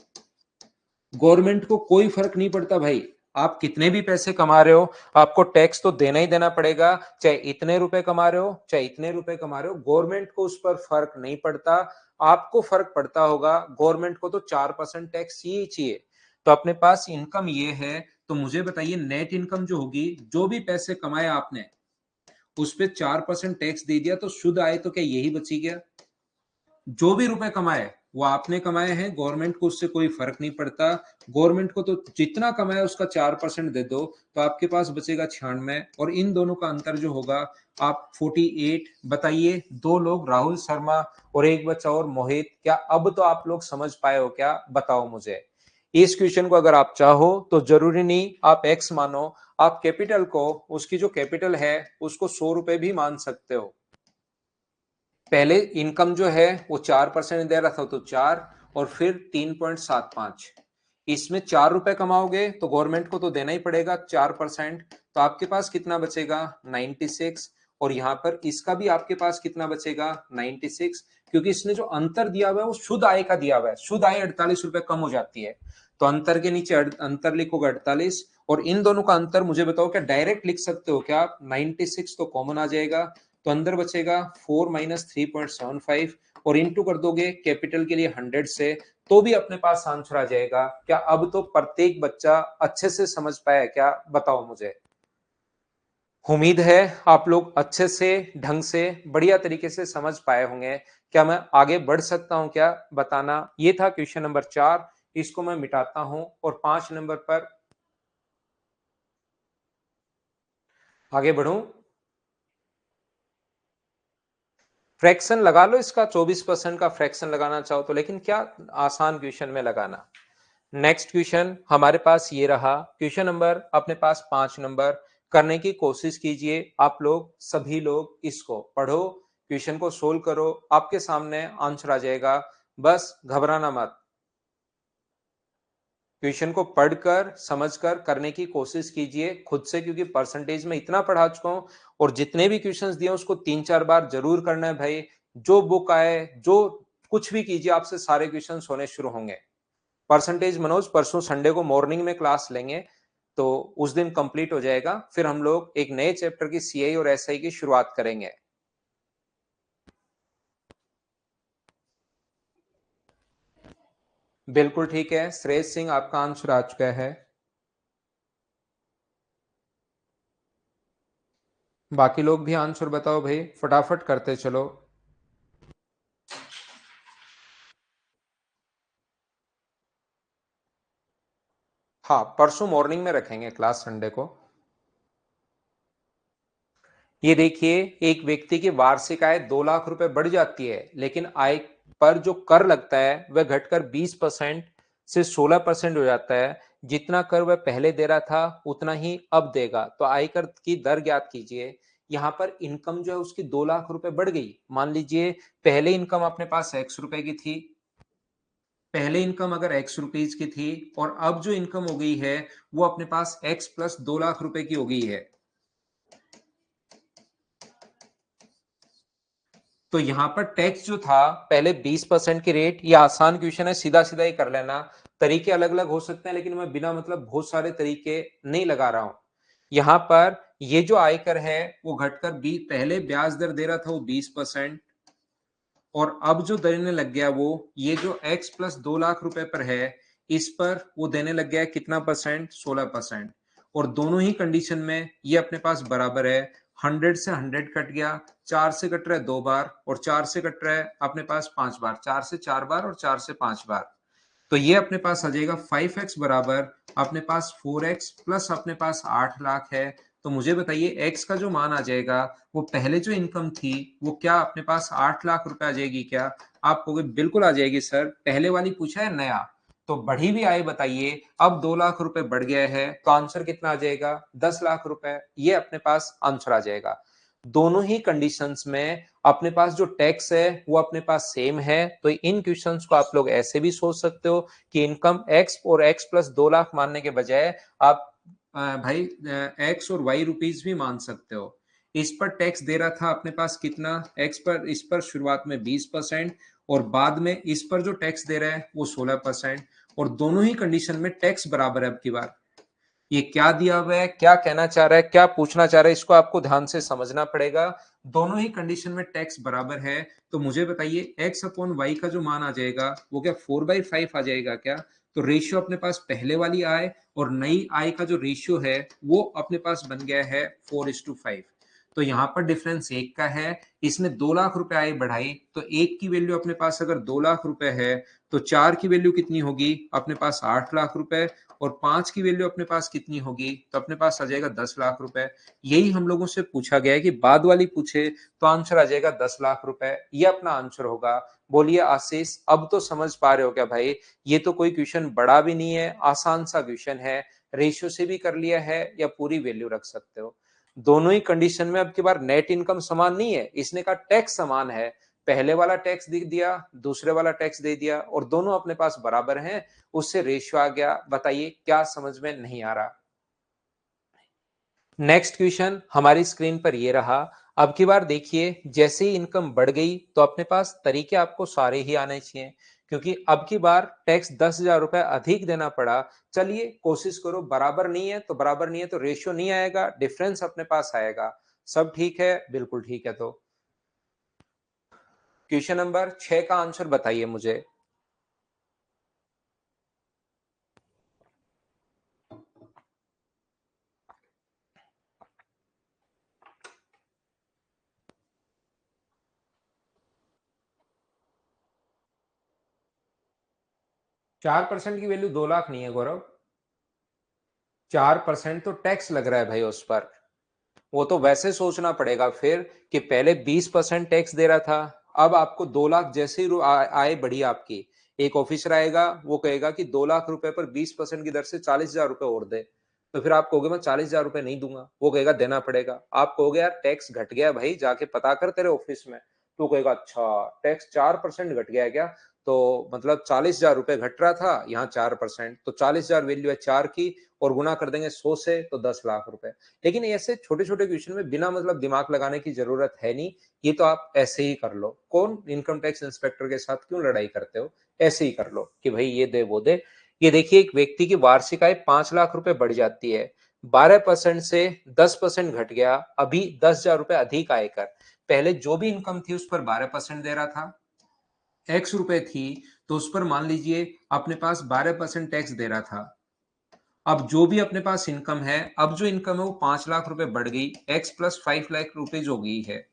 गवर्नमेंट को कोई फर्क नहीं पड़ता भाई, आप कितने भी पैसे कमा रहे हो, आपको टैक्स तो देना ही देना पड़ेगा, चाहे इतने रुपए कमा रहे हो, चाहे इतने रुपए कमा रहे हो, गवर्नमेंट को उस पर फर्क नहीं पड़ता। आपको फर्क पड़ता होगा, गवर्नमेंट को तो 4% टैक्स ही चाहिए। तो अपने पास इनकम ये है, तो मुझे बताइए नेट इनकम जो होगी, जो भी पैसे कमाए आपने उस पे 4% टैक्स दे दिया, तो शुद्ध आय तो क्या यही बची क्या? जो भी रुपए कमाए वो आपने कमाए हैं, गवर्नमेंट को उससे कोई फर्क नहीं पड़ता। गवर्नमेंट को तो जितना कमाए उसका 4% दे दो, तो आपके पास बचेगा 96, और इन दोनों का अंतर जो होगा आप 48। बताइए, दो लोग राहुल शर्मा और एक बच्चा और मोहित, क्या अब तो आप लोग समझ पाए हो क्या? बताओ मुझे। इस क्वेश्चन को अगर आप चाहो तो जरूरी नहीं आप एक्स मानो, आप कैपिटल को, उसकी जो कैपिटल है उसको 100 रुपए भी मान सकते हो। पहले इनकम जो है वो 4% दे रहा था, तो 4, और फिर 3.75, इसमें 4 रुपए कमाओगे तो गवर्नमेंट को तो देना ही पड़ेगा 4%, तो आपके पास कितना बचेगा? 96। और यहाँ पर इसका भी आपके पास कितना बचेगा? 96, क्योंकि इसने जो अंतर दिया हुआ है वो शुद्ध आय का दिया हुआ है। शुद्ध आय 48 रुपए कम हो जाती है, तो अंतर के नीचे अंतर लिखोगे 48, और इन दोनों का अंतर मुझे बताओ क्या डायरेक्ट लिख सकते हो क्या? 96 तो कॉमन आ जाएगा, तो अंदर बचेगा 4 - 3.75, और इंटू कर दोगे कैपिटल के लिए 100 से, तो भी अपने पास आंसर आ जाएगा। क्या अब तो प्रत्येक बच्चा अच्छे से समझ पाया क्या? बताओ मुझे। उम्मीद है आप लोग अच्छे से, ढंग से, बढ़िया तरीके से समझ पाए होंगे। क्या मैं आगे बढ़ सकता हूं क्या? बताना। ये था क्वेश्चन नंबर 4, इसको मैं मिटाता हूं और 5 नंबर पर आगे बढ़ूं। फ्रैक्शन लगा लो इसका, 24% का फ्रैक्शन लगाना चाहो तो, लेकिन क्या आसान क्वेश्चन में लगाना। नेक्स्ट क्वेश्चन हमारे पास ये रहा, क्वेश्चन नंबर अपने पास 5 नंबर। करने की कोशिश कीजिए आप लोग, सभी लोग इसको पढ़ो, क्वेश्चन को सोल्व करो, आपके सामने आंसर आ जाएगा। बस घबराना मत, क्वेश्चन को पढ़कर समझकर करने की कोशिश कीजिए खुद से, क्योंकि परसेंटेज में इतना पढ़ा चुका हूं और जितने भी क्वेश्चंस दिए उसको 3-4 बार जरूर करना है भाई। जो बुक आए, जो कुछ भी कीजिए, आपसे सारे क्वेश्चंस होने शुरू होंगे। परसेंटेज मनोज परसों संडे को मॉर्निंग में क्लास लेंगे, तो उस दिन कंप्लीट हो जाएगा। फिर हम लोग एक नए चैप्टर की सीआई और एसआई की शुरुआत करेंगे। बिल्कुल ठीक है श्रेयस सिंह, आपका आंसर आ चुका है। बाकी लोग भी आंसर बताओ भाई, फटाफट करते चलो। हाँ, परसों मॉर्निंग में रखेंगे क्लास संडे को। ये देखिए, एक व्यक्ति की वार्षिक आय 2 लाख रुपए बढ़ जाती है, लेकिन आय पर जो कर लगता है वह घटकर 20% से 16% हो जाता है। जितना कर वह पहले दे रहा था उतना ही अब देगा, तो आयकर की दर ज्ञात कीजिए। यहाँ पर इनकम जो है उसकी 2 लाख रुपए बढ़ गई। मान लीजिए पहले इनकम अपने पास एक्स रुपए की थी, पहले इनकम अगर एक्स रुपीज की थी, और अब जो इनकम हो गई है वो अपने पास एक्स प्लस 2 लाख रुपए की हो गई है। तो यहां पर टैक्स जो था पहले 20% की रेट, ये आसान क्वेश्चन है, सीधा सीधा ही कर लेना। तरीके अलग अलग हो सकते हैं, लेकिन मैं बिना मतलब बहुत सारे तरीके नहीं लगा रहा हूं। यहां पर ये जो आयकर है वो घटकर पहले ब्याज दर दे रहा था वो 20%, और अब जो देने लग गया वो, ये जो x प्लस 2 लाख रुपए पर है, इस पर वो देने लग गया है कितना परसेंट? 16%। और दोनों ही कंडीशन में ये अपने पास बराबर है। 100 से 100 कट गया, 4 से कट रहा है 2 बार, और 4 से कट रहा है अपने पास 5 बार, 4 से 4 बार और 4 से 5 बार। तो ये अपने पास आ जाएगा 5x बराबर अपने पास 4x प्लस अपने पास 8 लाख है। तो मुझे बताइए x का जो मान आ जाएगा, वो पहले जो इनकम थी वो क्या अपने पास 8 लाख रुपए आ जाएगी क्या? आप कहोगे बिल्कुल आ जाएगी सर, पहले वाली पूछा है नया, तो बढ़ी भी आए बताइए। अब 2 लाख रुपए बढ़ गया है, तो आंसर कितना आ जाएगा? 10 लाख रुपए। ये अपने पास आंसर आ जाएगा। दोनों ही कंडीशंस में अपने पास जो टैक्स है वो अपने पास सेम है। तो इन क्वेश्चंस को आप लोग ऐसे भी सोच सकते हो कि इनकम एक्स और एक्स प्लस 2 लाख मानने के बजाय आप भाई एक्स और वाई रुपीज भी मान सकते हो। इस पर टैक्स दे रहा था अपने पास कितना? एक्स पर, इस पर शुरुआत में 20%, और बाद में इस पर जो टैक्स दे रहा है वो 16%। और दोनों ही कंडीशन में टैक्स बराबर है। अब की बार ये क्या दिया हुआ है, क्या कहना चाह रहा है, क्या पूछना चाह रहा है, इसको आपको ध्यान से समझना पड़ेगा। दोनों ही कंडीशन में टैक्स बराबर है। तो मुझे बताइए एक्स अपॉन वाई का जो मान आ जाएगा वो क्या 4/5 आ जाएगा क्या? तो रेशियो अपने पास पहले वाली आय और नई आय का जो रेशियो है वो अपने पास बन गया है 4:5। तो यहाँ पर डिफरेंस एक का है, इसने 2 लाख रुपए आय बढ़ाई, तो एक की वैल्यू अपने पास अगर 2 लाख रुपए है, तो चार की वैल्यू कितनी होगी अपने पास? 8 लाख रुपए। और 5 की वैल्यू अपने पास कितनी होगी? तो अपने पास आ जाएगा 10 लाख रुपए। यही हम लोगों से पूछा गया है कि बाद वाली पूछे तो आंसर आ जाएगा 10 लाख रुपए, ये अपना आंसर होगा। बोलिए आशीष, अब तो समझ पा रहे हो क्या भाई? ये तो कोई क्वेश्चन बड़ा भी नहीं है, आसान सा क्वेश्चन है। रेशियो से भी कर लिया है या पूरी वैल्यू रख सकते हो। दोनों ही कंडीशन में अब की बार नेट इनकम समान नहीं है, इसने कहा टैक्स समान है। पहले वाला टैक्स दे दिया, दूसरे वाला टैक्स दे दिया, और दोनों अपने पास बराबर हैं, उससे रेशियो आ गया। बताइए क्या समझ में नहीं आ रहा? नेक्स्ट क्वेश्चन हमारी स्क्रीन पर ये रहा। अब की बार देखिए, जैसे ही इनकम बढ़ गई तो अपने पास तरीके आपको सारे ही आने चाहिए, क्योंकि अब की बार टैक्स 10,000 रुपए अधिक देना पड़ा। चलिए कोशिश करो, बराबर नहीं है तो बराबर नहीं है, तो रेशियो नहीं आएगा, डिफरेंस अपने पास आएगा। सब ठीक है? बिल्कुल ठीक है। तो क्वेश्चन नंबर 6 का आंसर बताइए मुझे। 4% की वैल्यू 2 लाख नहीं है गौरव। 4% तो टैक्स लग रहा है भाई उस पर। वो तो वैसे सोचना पड़ेगा फिर कि पहले 20% टैक्स दे रहा था, अब आपको 2 लाख जैसे ही आय बढ़ी आपकी, एक ऑफिसर आएगा वो कहेगा कि 2 लाख रुपए पर 20% की दर से 40,000 रुपए और दे। तो फिर आप कहोगे मैं 40,000 रुपए नहीं दूंगा, वो कहेगा देना पड़ेगा। आप कहोगे यार टैक्स घट गया भाई, जाके पता कर तेरे ऑफिस में। तो कहेगा अच्छा टैक्स 4% घट गया है क्या? तो मतलब 40,000 रुपए घट रहा था, यहाँ 4%, तो 40,000 वैल्यू है 4 की, और गुना कर देंगे 100 से तो 10 लाख रुपए। लेकिन ऐसे छोटे छोटे क्वेश्चन में बिना मतलब दिमाग लगाने की जरूरत है नहीं, ये तो आप ऐसे ही कर लो। कौन इनकम टैक्स इंस्पेक्टर के साथ क्यों लड़ाई करते हो? ऐसे ही कर लो कि भाई ये दे वो दे। ये देखिए एक व्यक्ति की वार्षिक आय 5 लाख रुपए बढ़ जाती है, 12% से 10% घट गया, अभी 10,000 रुपए अधिक आयकर। पहले जो भी इनकम थी उस पर 12% दे रहा था, एक्स रुपए थी, तो उस पर मान लीजिए अपने पास 12% टैक्स दे रहा था। अब जो भी अपने पास इनकम है, अब जो इनकम है वो 5 लाख रुपए बढ़ गई, एक्स प्लस 5 लाख रुपीज हो गई है,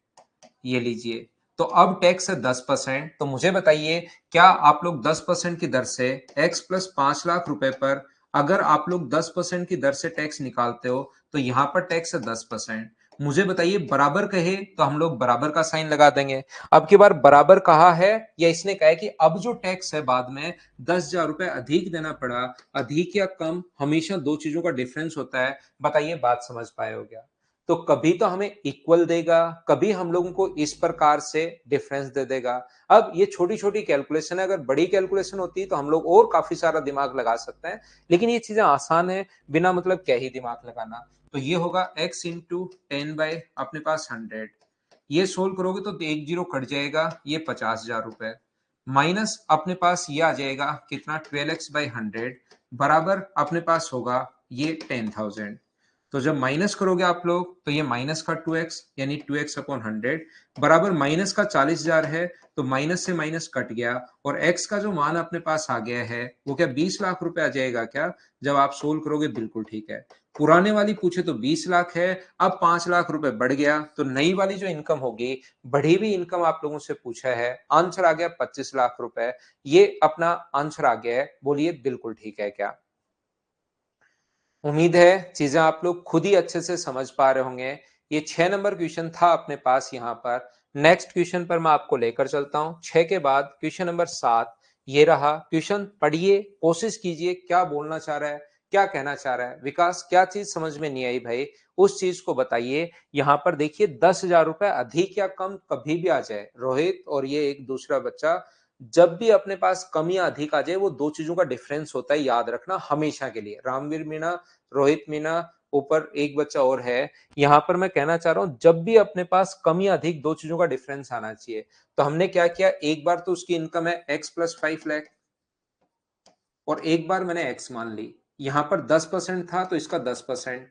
ये लीजिए। तो अब टैक्स है 10%। तो मुझे बताइए क्या आप लोग 10% की दर से एक्स प्लस 5 लाख रुपए पर अगर आप लोग 10% की दर से टैक्स निकालते हो तो यहां पर टैक्स है 10%। मुझे बताइए बराबर कहे तो हम लोग बराबर का साइन लगा देंगे। अब की बार बराबर कहा है या इसने कहा है कि अब जो टैक्स है बाद में 10,000 रुपए अधिक देना पड़ा, अधिक या कम हमेशा दो चीजों का डिफरेंस होता है। बताइए बात समझ पाए हो क्या? तो कभी तो हमें इक्वल देगा, कभी हम लोगों को इस प्रकार से डिफरेंस दे देगा। अब ये छोटी छोटी कैलकुलेशन है, अगर बड़ी कैलकुलेशन होती तो हम लोग और काफी सारा दिमाग लगा सकते हैं, लेकिन ये चीजें आसान है, बिना मतलब क्या ही दिमाग लगाना। तो ये होगा x इंटू 10 बाय अपने पास 100। ये सोल्व करोगे तो एक जीरो कट जाएगा, ये 50,000 रुपए, माइनस अपने पास ये आ जाएगा कितना 12x/100 बराबर अपने पास होगा ये 10,000। तो जब माइनस करोगे आप लोग तो ये माइनस का 2x यानी 2x/100 बराबर माइनस का 40,000 है, तो माइनस से माइनस कट गया, और x का जो मान अपने पास आ गया है वो क्या 20 लाख रुपए आ जाएगा क्या? जब आप सोल्व करोगे बिल्कुल ठीक है। पुराने वाली पूछे तो 20 लाख है, अब 5 लाख रुपए बढ़ गया, तो नई वाली जो इनकम होगी, बढ़ी हुई इनकम आप लोगों से पूछा है, आंसर आ गया 25 लाख रुपए। ये अपना आंसर आ गया है, बोलिए बिल्कुल ठीक है क्या? उम्मीद है चीजें आप लोग खुद ही अच्छे से समझ पा रहे होंगे। ये 6 नंबर क्वेश्चन था अपने पास यहाँ पर। नेक्स्ट क्वेश्चन पर मैं आपको लेकर चलता हूँ। 6 के बाद क्वेश्चन नंबर 7 ये रहा। क्वेश्चन पढ़िए, कोशिश कीजिए क्या बोलना चाह रहा है, क्या कहना चाह रहा है। विकास क्या चीज समझ में नहीं आई भाई, उस चीज को बताइए। यहाँ पर देखिए 10,000 रुपए अधिक या कम कभी भी आ जाए, रोहित और ये एक दूसरा बच्चा, जब भी अपने पास कम या अधिक आ जाए वो दो चीजों का डिफरेंस होता है, याद रखना हमेशा के लिए। रामवीर मीणा, रोहित मीणा, ऊपर एक बच्चा और है। यहां पर मैं कहना चाह रहा हूं जब भी अपने पास कम या अधिक दो चीजों का डिफरेंस आना चाहिए। तो हमने क्या किया, एक बार तो उसकी इनकम है x+5 लाख, और एक बार मैंने x मान ली। यहां पर 10% था तो इसका 10%,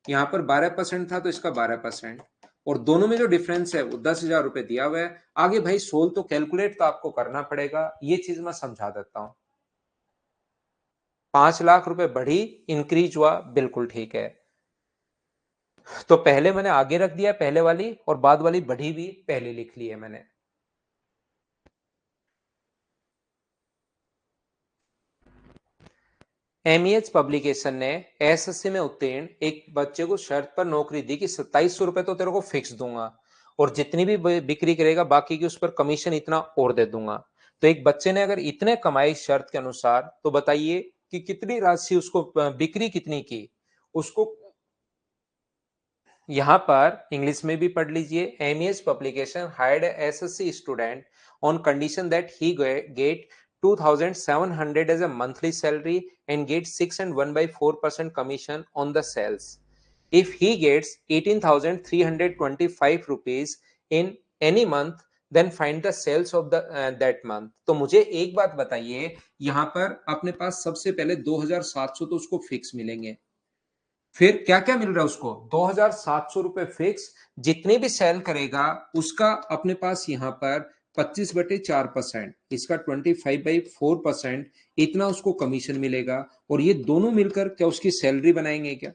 यहाँ पर 12% था तो इसका 12%, और दोनों में जो डिफरेंस है वो 10,000 रुपए दिया हुआ है। आगे भाई सोल्व तो कैलकुलेट तो आपको करना पड़ेगा, ये चीज मैं समझा देता हूं। 5 लाख रुपए बढ़ी, इंक्रीज हुआ, बिल्कुल ठीक है। तो पहले मैंने आगे रख दिया पहले वाली, और बाद वाली बढ़ी भी पहले लिख ली है मैंने। एमईएच पब्लिकेशन ने एसएससी में उत्तीर्ण एक बच्चे को शर्त पर नौकरी दी कि 2700 रुपए तो तेरे को फिक्स दूंगा, और जितनी भी बिक्री करेगा बाकी की उस पर कमीशन इतना और दे दूंगा। तो एक बच्चे ने अगर इतने कमाई शर्त के अनुसार, तो बताइए कि कितनी राशि उसको बिक्री कितनी की उसको। यहाँ पर इंग्लिश में भी पढ़ लीजिए। MES publication hired SSC student on condition that he get 2,700 as a monthly salary and get 6 and 1/4% commission on the sales. If he gets 18,325 rupees in any month, then find the sales of the that month. तो मुझे एक बात बताइए, यहाँ पर अपने पास सबसे पहले 2,700 तो उसको फिक्स मिलेंगे, फिर क्या क्या मिल रहा है उसको, 2,700 रुपए फिक्स, जितने भी सेल करेगा उसका अपने पास यहाँ पर 25/4%, इसका 25/4%, इतना उसको कमीशन मिलेगा। और ये दोनों मिलकर क्या उसकी सैलरी बनाएंगे क्या?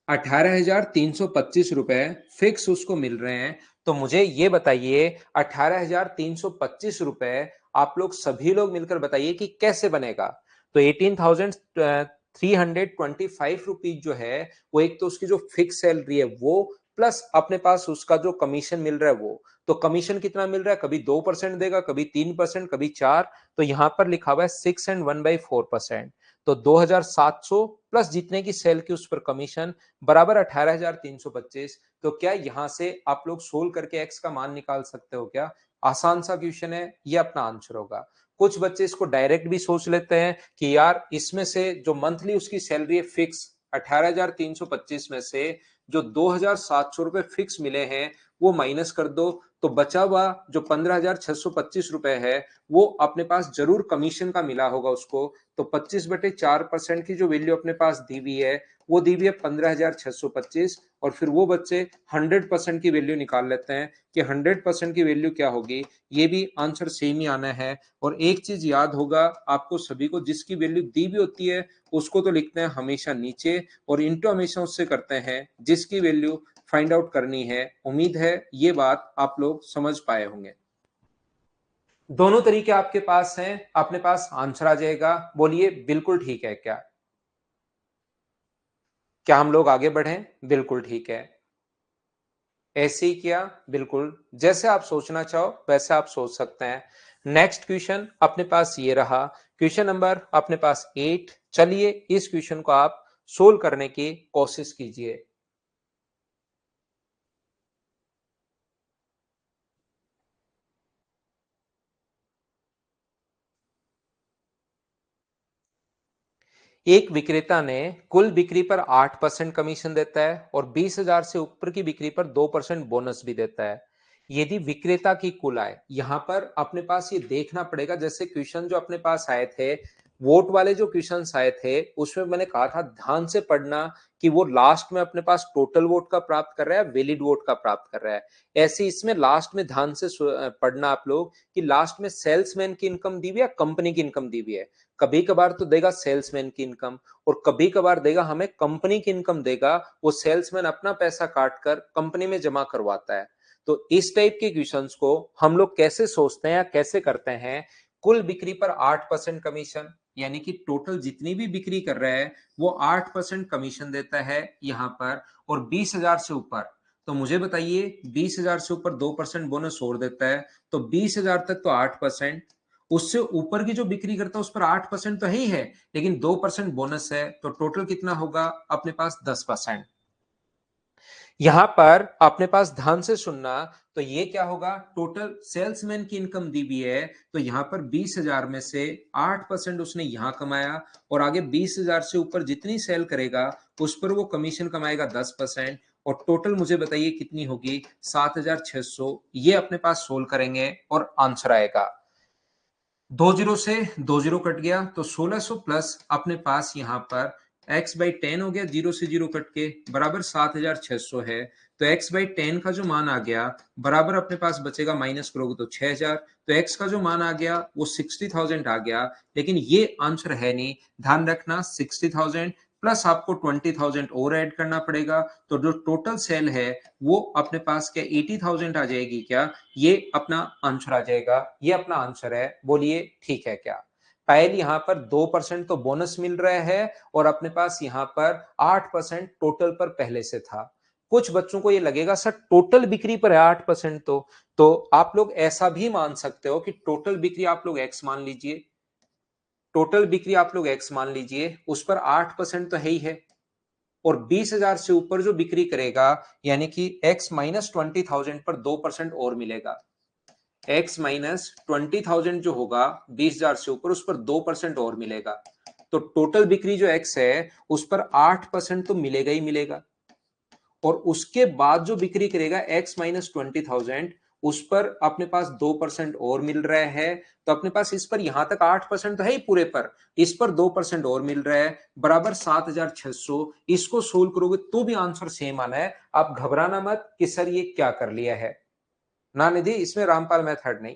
18,325 रुपए फिक्स उसको मिल रहे हैं। तो मुझे ये बताइए, 18,325 रुपए आप लोग सभी लोग मिलकर बताइए कि कैसे बनेगा। तो 18,325 रुपीज जो है वो एक तो उसकी जो फिक्स सैलरी है वो, प्लस अपने पास उसका जो कमीशन मिल रहा है वो। तो कमीशन कितना मिल रहा है? कभी 2% देगा, कभी 3%, कभी 4। तो यहां पर लिखा हुआ है 6 and 1/4%। तो 2,700 प्लस जितने की सेल की उस पर कमीशन बराबर 18,325। तो क्या यहां से आप लोग सोल्व करके एक्स का मान निकाल सकते हो क्या? आसान सा क्वेश्चन है, ये अपना आंसर होगा। कुछ बच्चे इसको डायरेक्ट भी सोच लेते हैं कि यार इसमें से जो मंथली उसकी सैलरी है फिक्स 18,325 में से जो 2,700 रुपए फिक्स मिले हैं वो माइनस कर दो, तो बचा हुआ जो 15,625 रुपए है वो अपने पास जरूर कमीशन का मिला होगा उसको। तो 25/4% की जो वैल्यू अपने पास दी हुई है वो दी हुई है 15,625। और फिर वो बच्चे 100% की वैल्यू निकाल लेते हैं कि 100% की वैल्यू क्या होगी। ये भी आंसर सेम ही आना है। और एक चीज याद होगा आपको सभी को, जिसकी वैल्यू दी हुई होती है उसको तो लिखते हैं हमेशा नीचे और इंटू हमेशा उससे करते हैं जिसकी वैल्यू फाइंड आउट करनी है। उम्मीद है ये बात आप लोग समझ पाए होंगे। दोनों तरीके आपके पास हैं, अपने पास आंसर आ जाएगा। बोलिए बिल्कुल ठीक है क्या? क्या हम लोग आगे बढ़ें? बिल्कुल ठीक है। ऐसे ही किया, बिल्कुल जैसे आप सोचना चाहो वैसे आप सोच सकते हैं। नेक्स्ट क्वेश्चन अपने पास ये रहा, क्वेश्चन नंबर अपने पास 8। चलिए इस क्वेश्चन को आप सोल्व करने की कोशिश कीजिए। एक विक्रेता ने कुल बिक्री पर 8% कमीशन देता है और 20,000 से ऊपर की बिक्री पर 2% बोनस भी देता है। यदि विक्रेता की कुल आय, यहां पर अपने पास ये देखना पड़ेगा, जैसे क्वेश्चन जो अपने पास आए थे वोट वाले जो क्वेश्चन आए थे उसमें मैंने कहा था ध्यान से पढ़ना कि वो लास्ट में अपने पास टोटल वोट का प्राप्त कर रहा है, वैलिड वोट का प्राप्त कर रहा है। ऐसे इसमें लास्ट में ध्यान से पढ़ना आप लोग कि लास्ट में सेल्समैन की इनकम दी हुई है, कंपनी की इनकम दी हुई है। कभी कभार तो देगा सेल्समैन की इनकम और कभी कभार देगा हमें कंपनी की इनकम देगा, वो सेल्समैन अपना पैसा काट कर कंपनी में जमा करवाता है। तो इस टाइप के क्वेश्चंस को हम लोग कैसे सोचते हैं या कैसे करते हैं? कुल बिक्री पर 8% कमीशन, यानी कि टोटल जितनी भी बिक्री कर रहा है वो 8% कमीशन देता है यहां पर। और 20,000 से ऊपर, तो मुझे बताइए 20,000 से ऊपर 2% बोनस और देता है। तो 20,000 तक तो 8%, उससे ऊपर की जो बिक्री करता है उस पर 8% तो है ही है, लेकिन 2% बोनस है, तो टोटल कितना होगा अपने पास? 10%। यहां पर अपने पास ध्यान से सुनना, तो ये क्या होगा? टोटल सेल्समैन की इनकम दी हुई है, तो यहां पर 20,000 में से 8% उसने यहां कमाया और आगे 20,000 से ऊपर जितनी सेल करेगा उस पर वो कमीशन कमाएगा 10%। और टोटल मुझे बताइए कितनी होगी? 7,600। ये अपने पास सोल्व करेंगे और आंसर आएगा। 2 जीरो से 2 जीरो कट गया तो 1600 प्लस अपने पास यहाँ पर x/10 हो गया, जीरो से जीरो कट के बराबर 7,600 है। तो x/10 का जो मान आ गया बराबर अपने पास बचेगा, माइनस करोगे तो 6,000। तो x का जो मान आ गया वो 60,000 आ गया, लेकिन ये आंसर है नहीं। ध्यान रखना 60,000 प्लस आपको 20,000 और ऐड करना पड़ेगा। तो जो टोटल सेल है वो अपने पास क्या 80,000 आ जाएगी क्या? ये अपना आंसर आ जाएगा, ये अपना आंसर है। बोलिए ठीक है क्या? पायल यहां पर 2% तो बोनस मिल रहा है और अपने पास यहां पर 8% टोटल पर पहले से था। कुछ बच्चों को ये लगेगा सर टोटल बिक्री पर है 8%, तो आप लोग ऐसा भी मान सकते हो कि टोटल बिक्री आप लोग एक्स मान लीजिए, टोटल बिक्री आप लोग एक्स मान लीजिए, उस पर 8% तो है ही है। और 20,000 से ऊपर जो बिक्री करेगा यानी कि x माइनस 20,000 पर 2% और मिलेगा। x माइनस 20,000 जो होगा 20,000 से ऊपर, उस पर 2% और मिलेगा। तो टोटल बिक्री जो x है उस पर 8% तो मिलेगा ही मिलेगा। और उसके बाद जो बिक्री करेगा x माइनस 20,000, उस पर अपने पास 2% और मिल रहा है। तो अपने पास इस पर यहां तक 8% तो है ही पूरे पर, इस पर 2% और मिल रहा है बराबर 7,600। इसको सोल्व करोगे तो भी आंसर सेम आना है। आप घबराना मत कि सर ये क्या कर लिया है। ना निधि, इसमें रामपाल मेथड नहीं।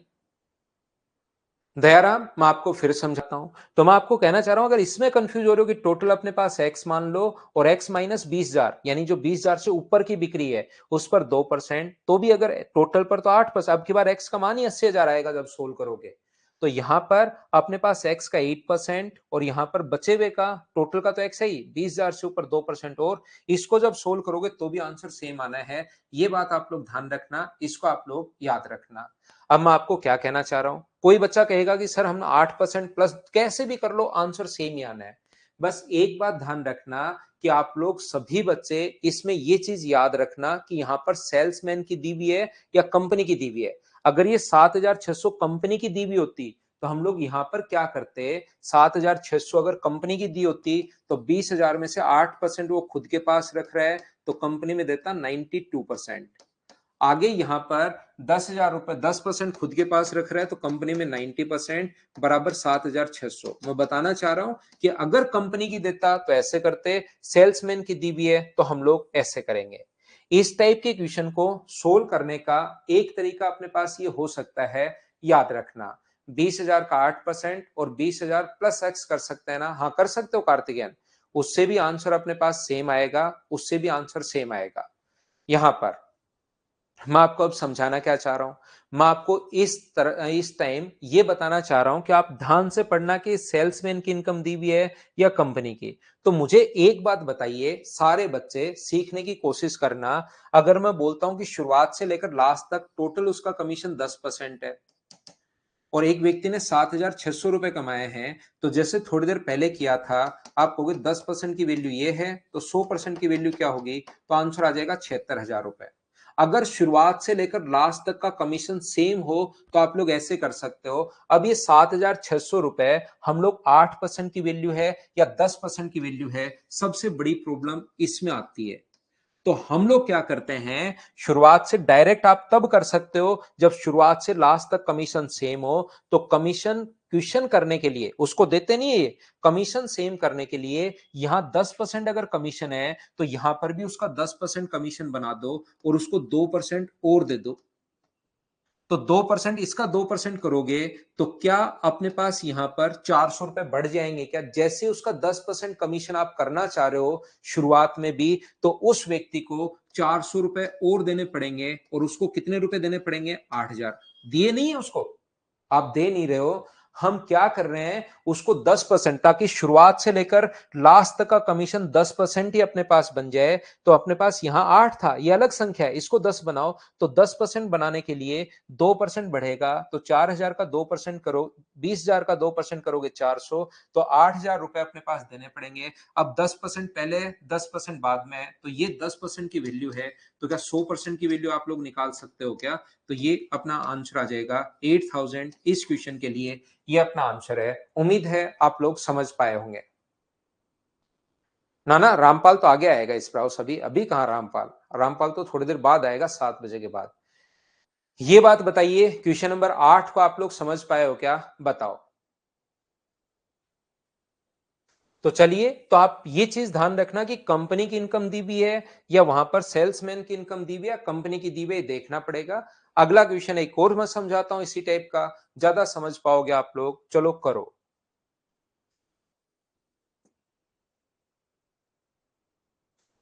दयाराम, मैं आपको फिर समझाता हूं। तो मैं आपको कहना चाह रहा हूं, अगर इसमें कंफ्यूज हो रहे हो कि टोटल अपने पास x मान लो और x माइनस 20,000, यानी जो 20,000 से ऊपर की बिक्री है उस पर 2%, तो भी अगर टोटल पर तो 8%, अब की बार x का मान ही 80,000 आएगा जब सोल्व करोगे। तो यहां पर अपने पास x का 8% और यहां पर बचे हुए का टोटल का तो x है ही, 20,000 से ऊपर 2% और इसको जब सोल्व करोगे तो भी आंसर सेम आना है। ये बात आप लोग ध्यान रखना, इसको आप लोग याद रखना। अब मैं आपको क्या कहना चाह रहा हूं, कोई बच्चा कहेगा कि सर हम 8% प्लस कैसे भी कर लो आंसर सेम ही आना है। बस एक बात ध्यान रखना कि आप लोग सभी बच्चे इसमें ये चीज याद रखना कि यहां पर सेल्समैन की दी हुई है या कंपनी की दी हुई है। अगर ये 7,600 कंपनी की दी हुई होती तो हम लोग यहां पर क्या करते, 7,600 अगर कंपनी की दी होती तो 20,000 में से 8% वो खुद के पास रख रहा है तो कंपनी में देता 92%। आगे यहां पर 10,000 रुपए 10% खुद के पास रख रहा है तो कंपनी में 90% बराबर 7,600। मैं बताना चाह रहा हूं कि अगर कंपनी की देता तो ऐसे करते, सेल्समैन की दी भी है तो हम लोग ऐसे करेंगे। इस टाइप के क्वेश्चन को सोल्व करने का एक तरीका अपने पास ये हो सकता है, याद रखना 20,000 का 8% और 20,000 प्लस एक्स कर सकते हैं ना, हाँ कर सकते हो कार्तिकेयन, उससे भी आंसर अपने पास सेम आएगा, उससे भी आंसर सेम आएगा। यहां पर मैं आपको अब समझाना क्या चाह रहा हूं, मैं आपको इस टाइम ये बताना चाह रहा हूं कि आप ध्यान से पढ़ना कि सेल्समैन की इनकम दी हुई है या कंपनी की। तो मुझे एक बात बताइए, सारे बच्चे सीखने की कोशिश करना, अगर मैं बोलता हूं कि शुरुआत से लेकर लास्ट तक टोटल उसका कमीशन 10% है और एक व्यक्ति ने 7,600 रुपए कमाए हैं, तो जैसे थोड़ी देर पहले किया था, आप कहोगे 10% की वैल्यू ये है तो 100% की वैल्यू क्या होगी, तो आंसर आ जाएगा 76,000 रुपए। अगर शुरुआत से लेकर लास्ट तक का कमीशन सेम हो तो आप लोग ऐसे कर सकते हो। अब ये 7,600 रुपए हम लोग 8% की वैल्यू है या 10% की वैल्यू है, सबसे बड़ी प्रॉब्लम इसमें आती है। तो हम लोग क्या करते हैं, शुरुआत से डायरेक्ट आप तब कर सकते हो जब शुरुआत से लास्ट तक कमीशन सेम हो। तो कमीशन क्वेश्चन करने के लिए उसको देते नहीं है, कमीशन सेम करने के लिए यहां 10% अगर कमीशन है तो यहां पर भी उसका 10% कमीशन बना दो और उसको 2% और दे दो। तो 2% इसका 2% करोगे तो क्या अपने पास यहां पर 400 रुपए बढ़ जाएंगे क्या, जैसे उसका 10% कमीशन आप करना चाह रहे हो शुरुआत में भी, तो उस व्यक्ति को 400 रुपए और देने पड़ेंगे और उसको कितने रुपए देने पड़ेंगे, 8,000। दिए नहीं है उसको, आप दे नहीं रहे हो, हम क्या कर रहे हैं उसको 10%, ताकि शुरुआत से लेकर लास्ट तक का कमीशन 10% ही अपने पास बन जाए। तो अपने पास यहां 8 था, ये अलग संख्या है, इसको 10 बनाओ। तो 10% बनाने के लिए 2% बढ़ेगा, तो 4,000 का 2% करो, 20,000 का 2% करोगे 400, तो 8,000 रुपए अपने पास देने पड़ेंगे। अब 10% पहले 10% बाद में, तो ये 10% की वैल्यू है। तो क्या 100% की वैल्यू आप लोग निकाल सकते हो क्या, तो ये अपना आंसर आ जाएगा 8,000। इस क्वेश्चन के लिए ये अपना आंसर है। उम्मीद है आप लोग समझ पाए होंगे। ना ना, रामपाल तो आगे आएगा इस ब्राउस, अभी अभी कहां रामपाल, रामपाल तो थोड़ी देर बाद आएगा, 7 बजे के बाद। ये बात बताइए, क्वेश्चन नंबर 8 को आप लोग समझ पाए हो क्या, बताओ। तो चलिए, तो आप ये चीज ध्यान रखना कि कंपनी की इनकम दी हुई है या वहां पर सेल्समैन की इनकम दी हुई है, कंपनी की दी हुई है, देखना पड़ेगा। अगला क्वेश्चन एक और मैं समझाता हूं इसी टाइप का, ज्यादा समझ पाओगे आप लोग, चलो करो।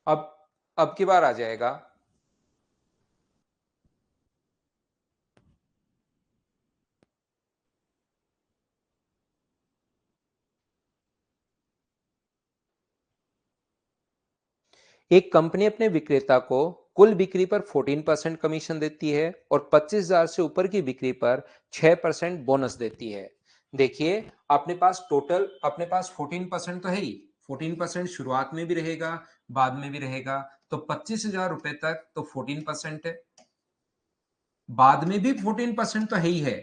अब अब की बार आ जाएगा। एक कंपनी अपने विक्रेता को कुल बिक्री पर 14% कमीशन देती है और 25,000 से ऊपर की बिक्री पर 6% बोनस देती है। देखिए, अपने पास टोटल अपने पास 14% तो है ही, 14% शुरुआत में भी रहेगा, बाद में भी रहेगा। तो 25,000 रुपए तक तो 14% है, बाद में भी 14% तो है ही है,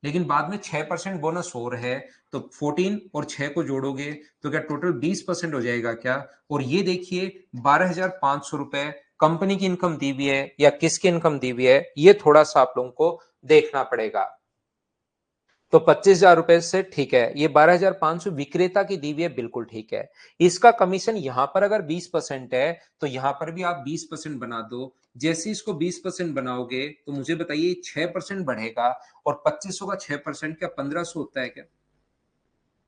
लेकिन बाद में 6% बोनस और है। तो 14 और 6 को जोड़ोगे तो क्या टोटल 20% हो जाएगा क्या, और ये देखिए 12,500 रुपए कंपनी की इनकम दी हुई है या किसकी इनकम दी हुई है, ये थोड़ा सा आप लोगों को देखना पड़ेगा। तो 25,000 रुपए से ठीक है, ये 12,500 विक्रेता की दी हुई है, बिल्कुल ठीक है। इसका कमीशन यहां पर अगर 20% है तो यहां पर भी आप 20% बना दो, जैसे ही इसको 20% बनाओगे तो मुझे बताइए 6% बढ़ेगा, और 2500 का 6% क्या 1500 होता है क्या?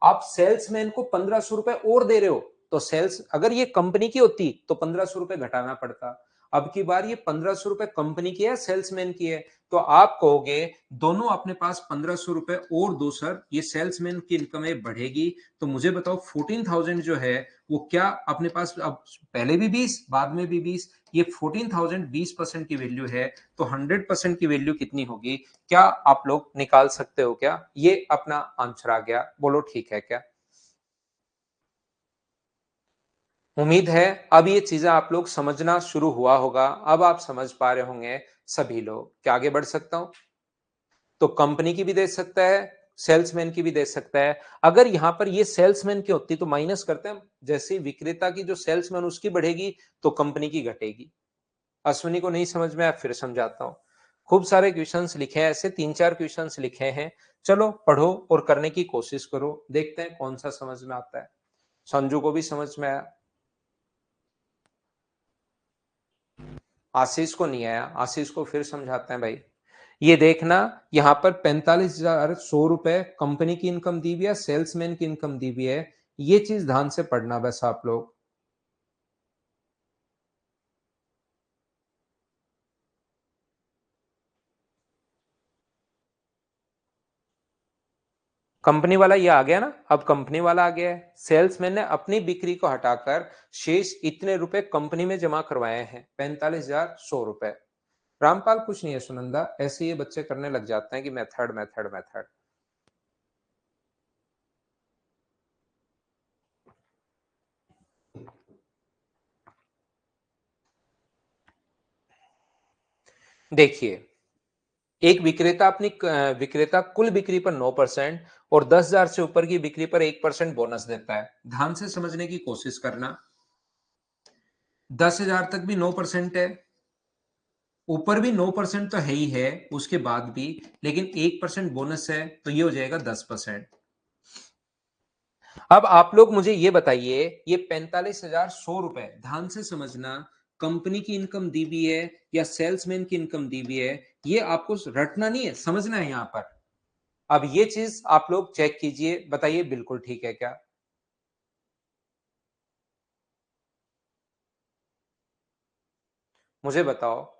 आप सेल्समैन को 1500 रुपए और दे रहे हो, तो सेल्स अगर ये कंपनी की होती तो 1500 रुपए घटाना पड़ता। अब की बार ये 1500 रुपए कंपनी की है, सेल्समैन की है, तो आप कहोगे दोनों अपने पास 1500 रुपए और दो सर, ये सेल्समैन की इनकम है बढ़ेगी। तो मुझे बताओ 14,000 जो है वो क्या अपने पास अब पहले भी 20 बाद में भी 20, ये 14,000 20% की वैल्यू है, तो 100% की वैल्यू कितनी होगी? क्या आप लोग निकाल सकते हो क्या? ये अपना आंसर आ गया, बोलो ठीक है क्या? उम्मीद है अब ये चीजें आप लोग समझना शुरू हुआ होगा, अब आप समझ पा रहे होंगे सभी लोग। क्या आगे बढ़ सकता हूं? तो कंपनी की भी दे सकता है, सेल्समैन की भी दे सकता है। अगर यहां पर ये सेल्समैन की होती तो माइनस करते हैं, जैसे विक्रेता की जो सेल्समैन उसकी बढ़ेगी तो कंपनी की घटेगी। अश्विनी को नहीं समझ में आया, फिर समझाता हूं। खूब सारे क्वेश्चंस लिखे हैं, ऐसे 3-4 क्वेश्चंस लिखे हैं। चलो पढ़ो और करने की कोशिश करो, देखते हैं कौन सा समझ में आता है। संजू को भी समझ में आया, आशीष को नहीं आया, आशीष को फिर समझाते हैं भाई। ये देखना, यहां पर 45,100 रुपए कंपनी की इनकम दी हुई है, सेल्समैन की इनकम दी हुई है। ये चीज ध्यान से पढ़ना बस आप लोग। कंपनी वाला ये आ गया ना, अब कंपनी वाला आ गया है। सेल्समैन ने अपनी बिक्री को हटाकर शेष इतने रुपए कंपनी में जमा करवाए हैं, 45,100 रुपए। रामपाल कुछ नहीं है सुनंदा, ऐसे ये बच्चे करने लग जाते हैं कि मेथड मेथड मेथड। देखिए, एक विक्रेता अपनी विक्रेता कुल बिक्री पर 9% और 10,000 से ऊपर की बिक्री पर 1% बोनस देता है। ध्यान से समझने की कोशिश करना। 10,000 तक भी 9% है, ऊपर भी 9% तो है ही है, उसके बाद भी, लेकिन 1% बोनस है, तो ये हो जाएगा 10%। अब आप लोग मुझे ये बताइए, ये 45,100 रुपए ध्यान से समझना, कंपनी की इनकम दी हुई है या सेल्समैन की इनकम दी हुई है, ये आपको रटना नहीं है, समझना है यहां पर। अब ये चीज आप लोग चेक कीजिए, बताइए बिल्कुल ठीक है क्या? मुझे बताओ।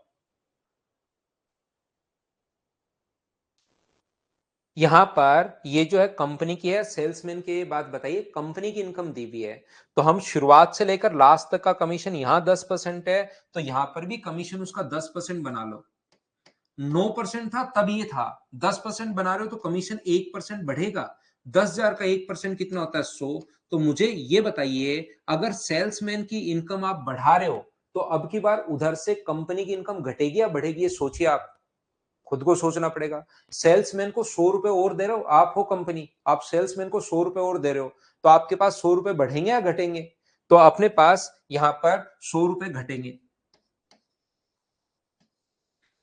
यहां पर ये जो है कंपनी की है, सेल्समैन की बात बताइए, कंपनी की इनकम दी हुई है, तो हम शुरुआत से लेकर लास्ट तक का कमीशन यहां 10% है, तो यहां पर भी कमीशन उसका 10% बना लो। 9% था तब ये था, 10% बना रहे हो तो कमीशन 1% बढ़ेगा। 10,000 का 1% कितना होता है? 100। तो मुझे ये बताइए, अगर सेल्समैन की इनकम आप बढ़ा रहे हो तो अब की बार उधर से कंपनी की इनकम घटेगी या बढ़ेगी? ये सोचिए, आप खुद को सोचना पड़ेगा। सेल्समैन को 100 रुपए और दे रहे हो, आप हो कंपनी, आप सेल्समैन को 100 रुपए और दे रहे हो, तो आपके पास 100 रुपए बढ़ेंगे या घटेंगे? तो अपने पास यहां पर 100 रुपए घटेंगे।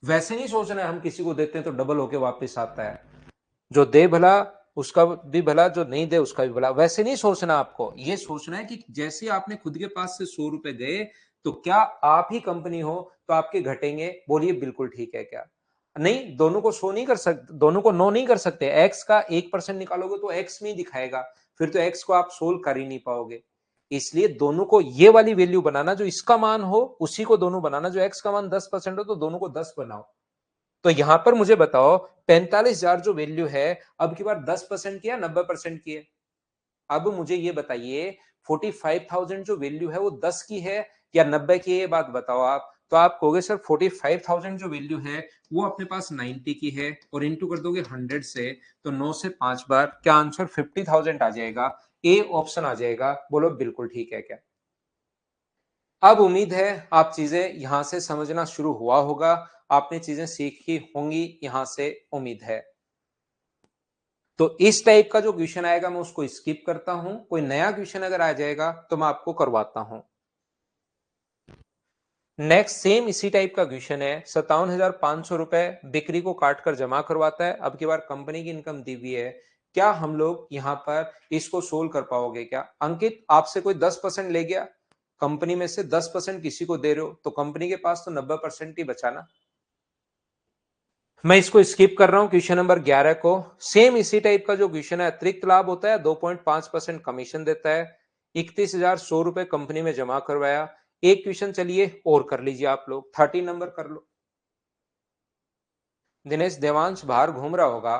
वैसे नहीं सोचना है हम किसी को देते हैं तो डबल होके वापस आता है, जो दे भला उसका भी भला, जो नहीं दे उसका भी भला, वैसे नहीं सोचना। आपको ये सोचना है कि जैसे आपने खुद के पास से 100 रुपए गए, तो क्या आप ही कंपनी हो तो आपके घटेंगे? बोलिए बिल्कुल ठीक है क्या? नहीं, दोनों को शो नहीं कर सकते, दोनों को नो नहीं कर सकते। एक्स का 1% निकालोगे तो एक्स में ही दिखाएगा, फिर तो एक्स को आप सोल्व कर ही नहीं पाओगे। इसलिए दोनों को ये वाली वैल्यू बनाना, जो इसका मान हो उसी को दोनों बनाना। जो एक्स का मान 10% हो तो दोनों को 10 बनाओ। तो यहां पर मुझे बताओ, 45,000 जो वैल्यू है, अब की बार 10% की या 90% की है? अब मुझे ये बताइए, 45,000 जो वैल्यू है वो 10 की है या 90 की है? ये बात बताओ आप। तो आप कहोगे सर 45,000 जो वैल्यू है वो अपने पास 90 की है, और इंटू कर दोगे 100 से, तो 9 से 5 बार, क्या आंसर 50,000 आ जाएगा? ए ऑप्शन आ जाएगा। बोलो बिल्कुल ठीक है क्या? अब उम्मीद है आप चीजें यहां से समझना शुरू हुआ होगा, आपने चीजें सीखी होंगी यहां से, उम्मीद है। तो इस टाइप का जो क्वेश्चन आएगा मैं उसको स्किप करता हूं, कोई नया क्वेश्चन अगर आ जाएगा तो मैं आपको करवाता हूं। नेक्स्ट सेम इसी टाइप का क्वेश्चन है, 57,500 रुपए बिक्री को काटकर जमा करवाता है, अब की बार कंपनी की इनकम दी हुई है। क्या हम लोग यहां पर इसको सोल्व कर पाओगे क्या? अंकित, आपसे कोई 10% ले गया, कंपनी में से 10% किसी को दे रहे हो तो कंपनी के पास तो 90% ही बचा ना। मैं इसको स्किप कर रहा हूं क्वेश्चन नंबर 11 को। सेम इसी टाइप का जो क्वेश्चन है, अतिरिक्त लाभ होता है 2.5% कमीशन देता है, 31,100 रुपए कंपनी में जमा करवाया। एक क्वेश्चन चलिए और कर लीजिए आप लोग, 13 नंबर कर लो। दिनेश देवांश बाहर घूम रहा होगा।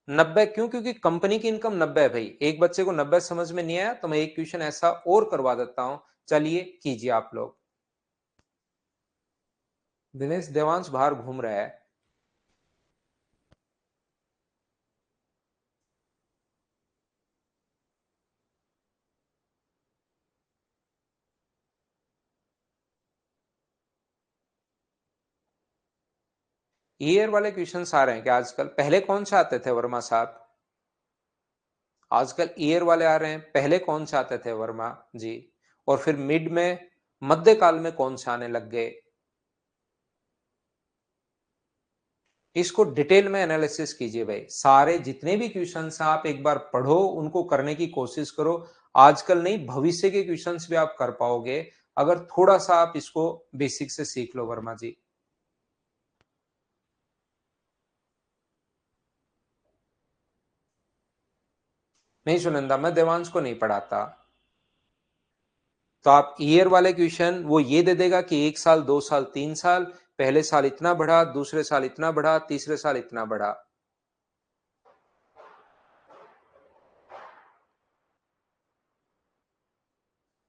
90 क्यों? क्योंकि कंपनी की इनकम 90 है भाई। एक बच्चे को 90 समझ में नहीं आया तो मैं एक क्वेश्चन ऐसा और करवा देता हूं, चलिए कीजिए आप लोग। दिनेश देवांश बाहर घूम रहा है। ईयर वाले क्वेश्चन आ रहे हैं क्या आजकल? पहले कौन से आते थे वर्मा साहब? आजकल ईयर वाले आ रहे हैं, पहले कौन से आते थे वर्मा जी? और फिर मिड में, मध्यकाल में कौन से आने लग गए? इसको डिटेल में एनालिसिस कीजिए भाई। सारे जितने भी क्वेश्चंस आप एक बार पढ़ो, उनको करने की कोशिश करो। आजकल नहीं, भविष्य के क्वेश्चंस भी आप कर पाओगे अगर थोड़ा सा आप इसको बेसिक से सीख लो वर्मा जी। नहीं सुनंदा, मैं देवांश को नहीं पढ़ाता। तो आप ईयर वाले क्वेश्चन वो ये दे देगा कि 1 साल, 2 साल, 3 साल, पहले साल इतना बढ़ा, दूसरे साल इतना बढ़ा, तीसरे साल इतना बढ़ा।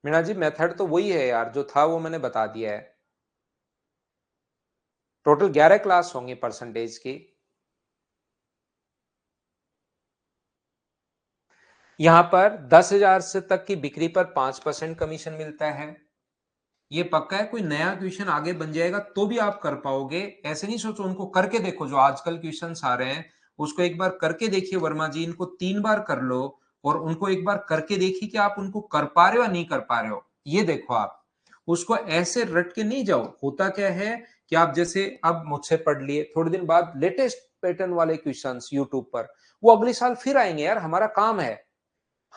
मीना जी मेथड तो वही है यार, जो था वो मैंने बता दिया है। टोटल 11 क्लास होंगी परसेंटेज की। यहां पर 10,000 से तक की बिक्री पर 5% कमीशन मिलता है। ये पक्का है, कोई नया क्वेश्चन आगे बन जाएगा तो भी आप कर पाओगे। ऐसे नहीं सोचो, उनको करके देखो। जो आजकल क्वेश्चन आ रहे हैं उसको एक बार करके देखिए वर्मा जी, इनको 3 बार कर लो और उनको एक बार करके देखिए कि आप उनको कर पा रहे हो या नहीं कर पा रहे हो। ये देखो, आप उसको ऐसे रट के नहीं जाओ। होता क्या है कि आप जैसे अब मुझसे पढ़ लिए, थोड़े दिन बाद लेटेस्ट पैटर्न वाले क्वेश्चंस यूट्यूब पर वो अगले साल फिर आएंगे। यार हमारा काम है,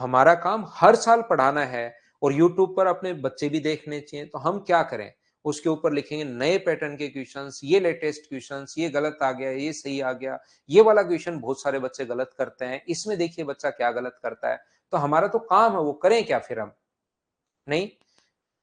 हमारा काम हर साल पढ़ाना है और यूट्यूब पर अपने बच्चे भी देखने चाहिए। तो हम क्या करें, उसके ऊपर लिखेंगे नए पैटर्न के क्वेश्चंस, ये लेटेस्ट क्वेश्चंस, ये गलत आ गया, ये सही आ गया, ये वाला क्वेश्चन बहुत सारे बच्चे गलत करते हैं, इसमें देखिए बच्चा क्या गलत करता है। तो हमारा तो काम है, वो करें क्या फिर हम? नहीं,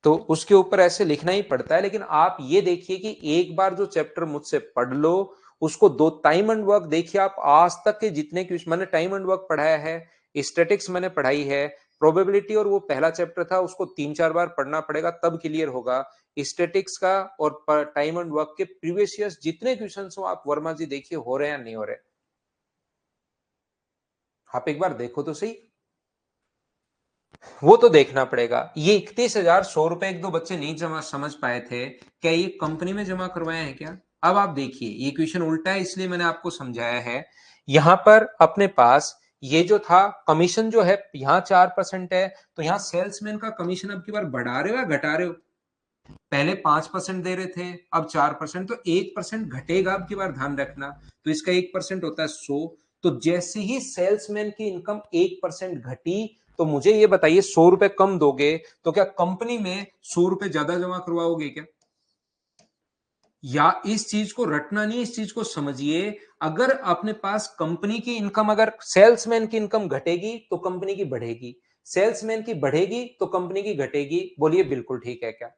तो उसके ऊपर ऐसे लिखना ही पड़ता है। लेकिन आप ये देखिए कि एक बार जो चैप्टर मुझसे पढ़ लो, उसको दो टाइम एंड वर्क देखिए। आप आज तक के जितने क्वेश्चन मैंने टाइम एंड वर्क पढ़ाया है, स्टैटिक्स मैंने पढ़ाई है, प्रोबेबिलिटी और वो पहला चैप्टर था, उसको 3-4 बार पढ़ना पड़ेगा तब क्लियर होगा। स्टैटिक्स का और टाइम एंड वर्क के प्रीवियस ईयर्स जितने क्वेश्चन हो आप वर्मा जी देखिए हो रहे हैं या नहीं हो रहे। आप एक बार देखो तो सही, वो तो देखना पड़ेगा। ये 31,100 रुपए एक दो बच्चे नहीं जमा समझ पाए थे, क्या ये कंपनी में जमा करवाए हैं क्या? अब आप देखिए, ये क्वेश्चन उल्टा है इसलिए मैंने आपको समझाया है। यहां पर अपने पास ये जो था कमीशन जो है, यहां 4% है, तो यहां सेल्समैन का कमीशन अब की बार बढ़ा रहे हो या घटा रहे हो? पहले 5% दे रहे थे, अब 4%, तो 1% घटेगा अब की बार, ध्यान रखना। तो इसका 1% होता है 100। तो जैसे ही सेल्समैन की इनकम 1% घटी, तो मुझे ये बताइए 100 रुपए कम दोगे तो क्या कंपनी में 100 रुपए ज्यादा जमा करवाओगे क्या? या इस चीज को रटना नहीं, इस चीज को समझिए। अगर अपने पास कंपनी की इनकम, अगर सेल्समैन की इनकम घटेगी तो कंपनी की बढ़ेगी, सेल्समैन की बढ़ेगी तो कंपनी की घटेगी। बोलिए बिल्कुल ठीक है क्या?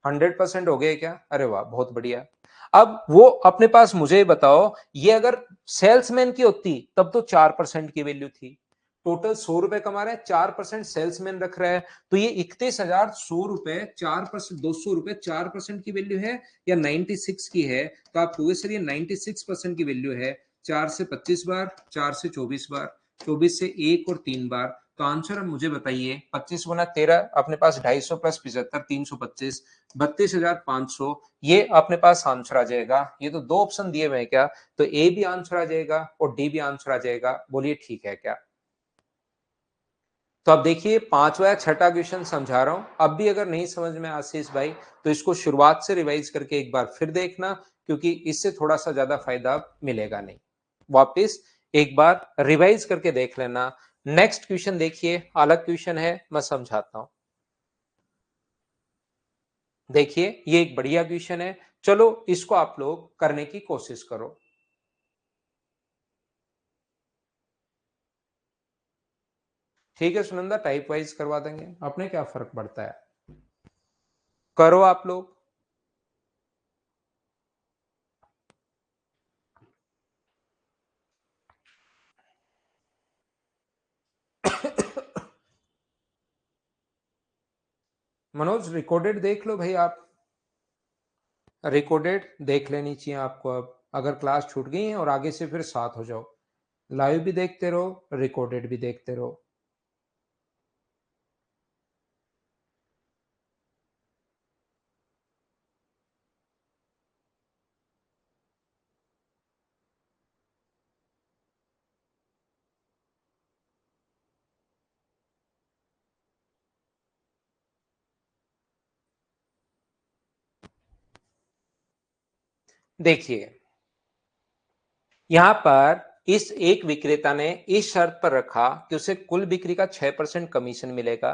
100% हो गए क्या? अरे वाह, बहुत बढ़िया। अब वो अपने पास मुझे बताओ, ये अगर सेल्समैन की होती तब तो 4% की वैल्यू थी। टोटल 100 रुपए कमा रहे हैं, 4% सेल्समैन रख रहा है, तो ये 31,100 रुपए, 4%, 200 रुपए 4% की वैल्यू है या 96 की है? तो आप कहोगे सर ये 96% की वैल्यू है। 4 से 25 बार, 4 से 24 बार, 24 से 1 और 3 बार। तो आंसर मुझे बताइए, 25 गुना 13 अपने पास 250 प्लस 75, 325, 32,500। ये अपने पास आंसर आ जाएगा। ये तो दो ऑप्शन दिए हुए हैं क्या? तो ए भी आंसर आ जाएगा और डी भी आंसर आ जाएगा। बोलिए ठीक है क्या? तो अब देखिए, पांचवा या छठा क्वेश्चन समझा रहा हूं, अब भी अगर नहीं समझ में आशीष भाई तो इसको शुरुआत से रिवाइज करके एक बार फिर देखना, क्योंकि इससे थोड़ा सा ज्यादा फायदा मिलेगा नहीं। वापिस एक बार रिवाइज करके देख लेना। नेक्स्ट क्वेश्चन देखिए, अलग क्वेश्चन है, मैं समझाता हूं। देखिए ये एक बढ़िया क्वेश्चन है, चलो इसको आप लोग करने की कोशिश करो। ठीक है सुनंदा, टाइप वाइज करवा देंगे, अपने क्या फर्क पड़ता है, करो आप लोग। मनोज रिकॉर्डेड देख लो भाई आप, रिकॉर्डेड देख लेनी चाहिए आपको। अब अगर क्लास छूट गई है और आगे से फिर साथ हो जाओ, लाइव भी देखते रहो, रिकॉर्डेड भी देखते रहो। देखिए यहां पर इस एक विक्रेता ने इस शर्त पर रखा कि उसे कुल बिक्री का 6% कमीशन मिलेगा,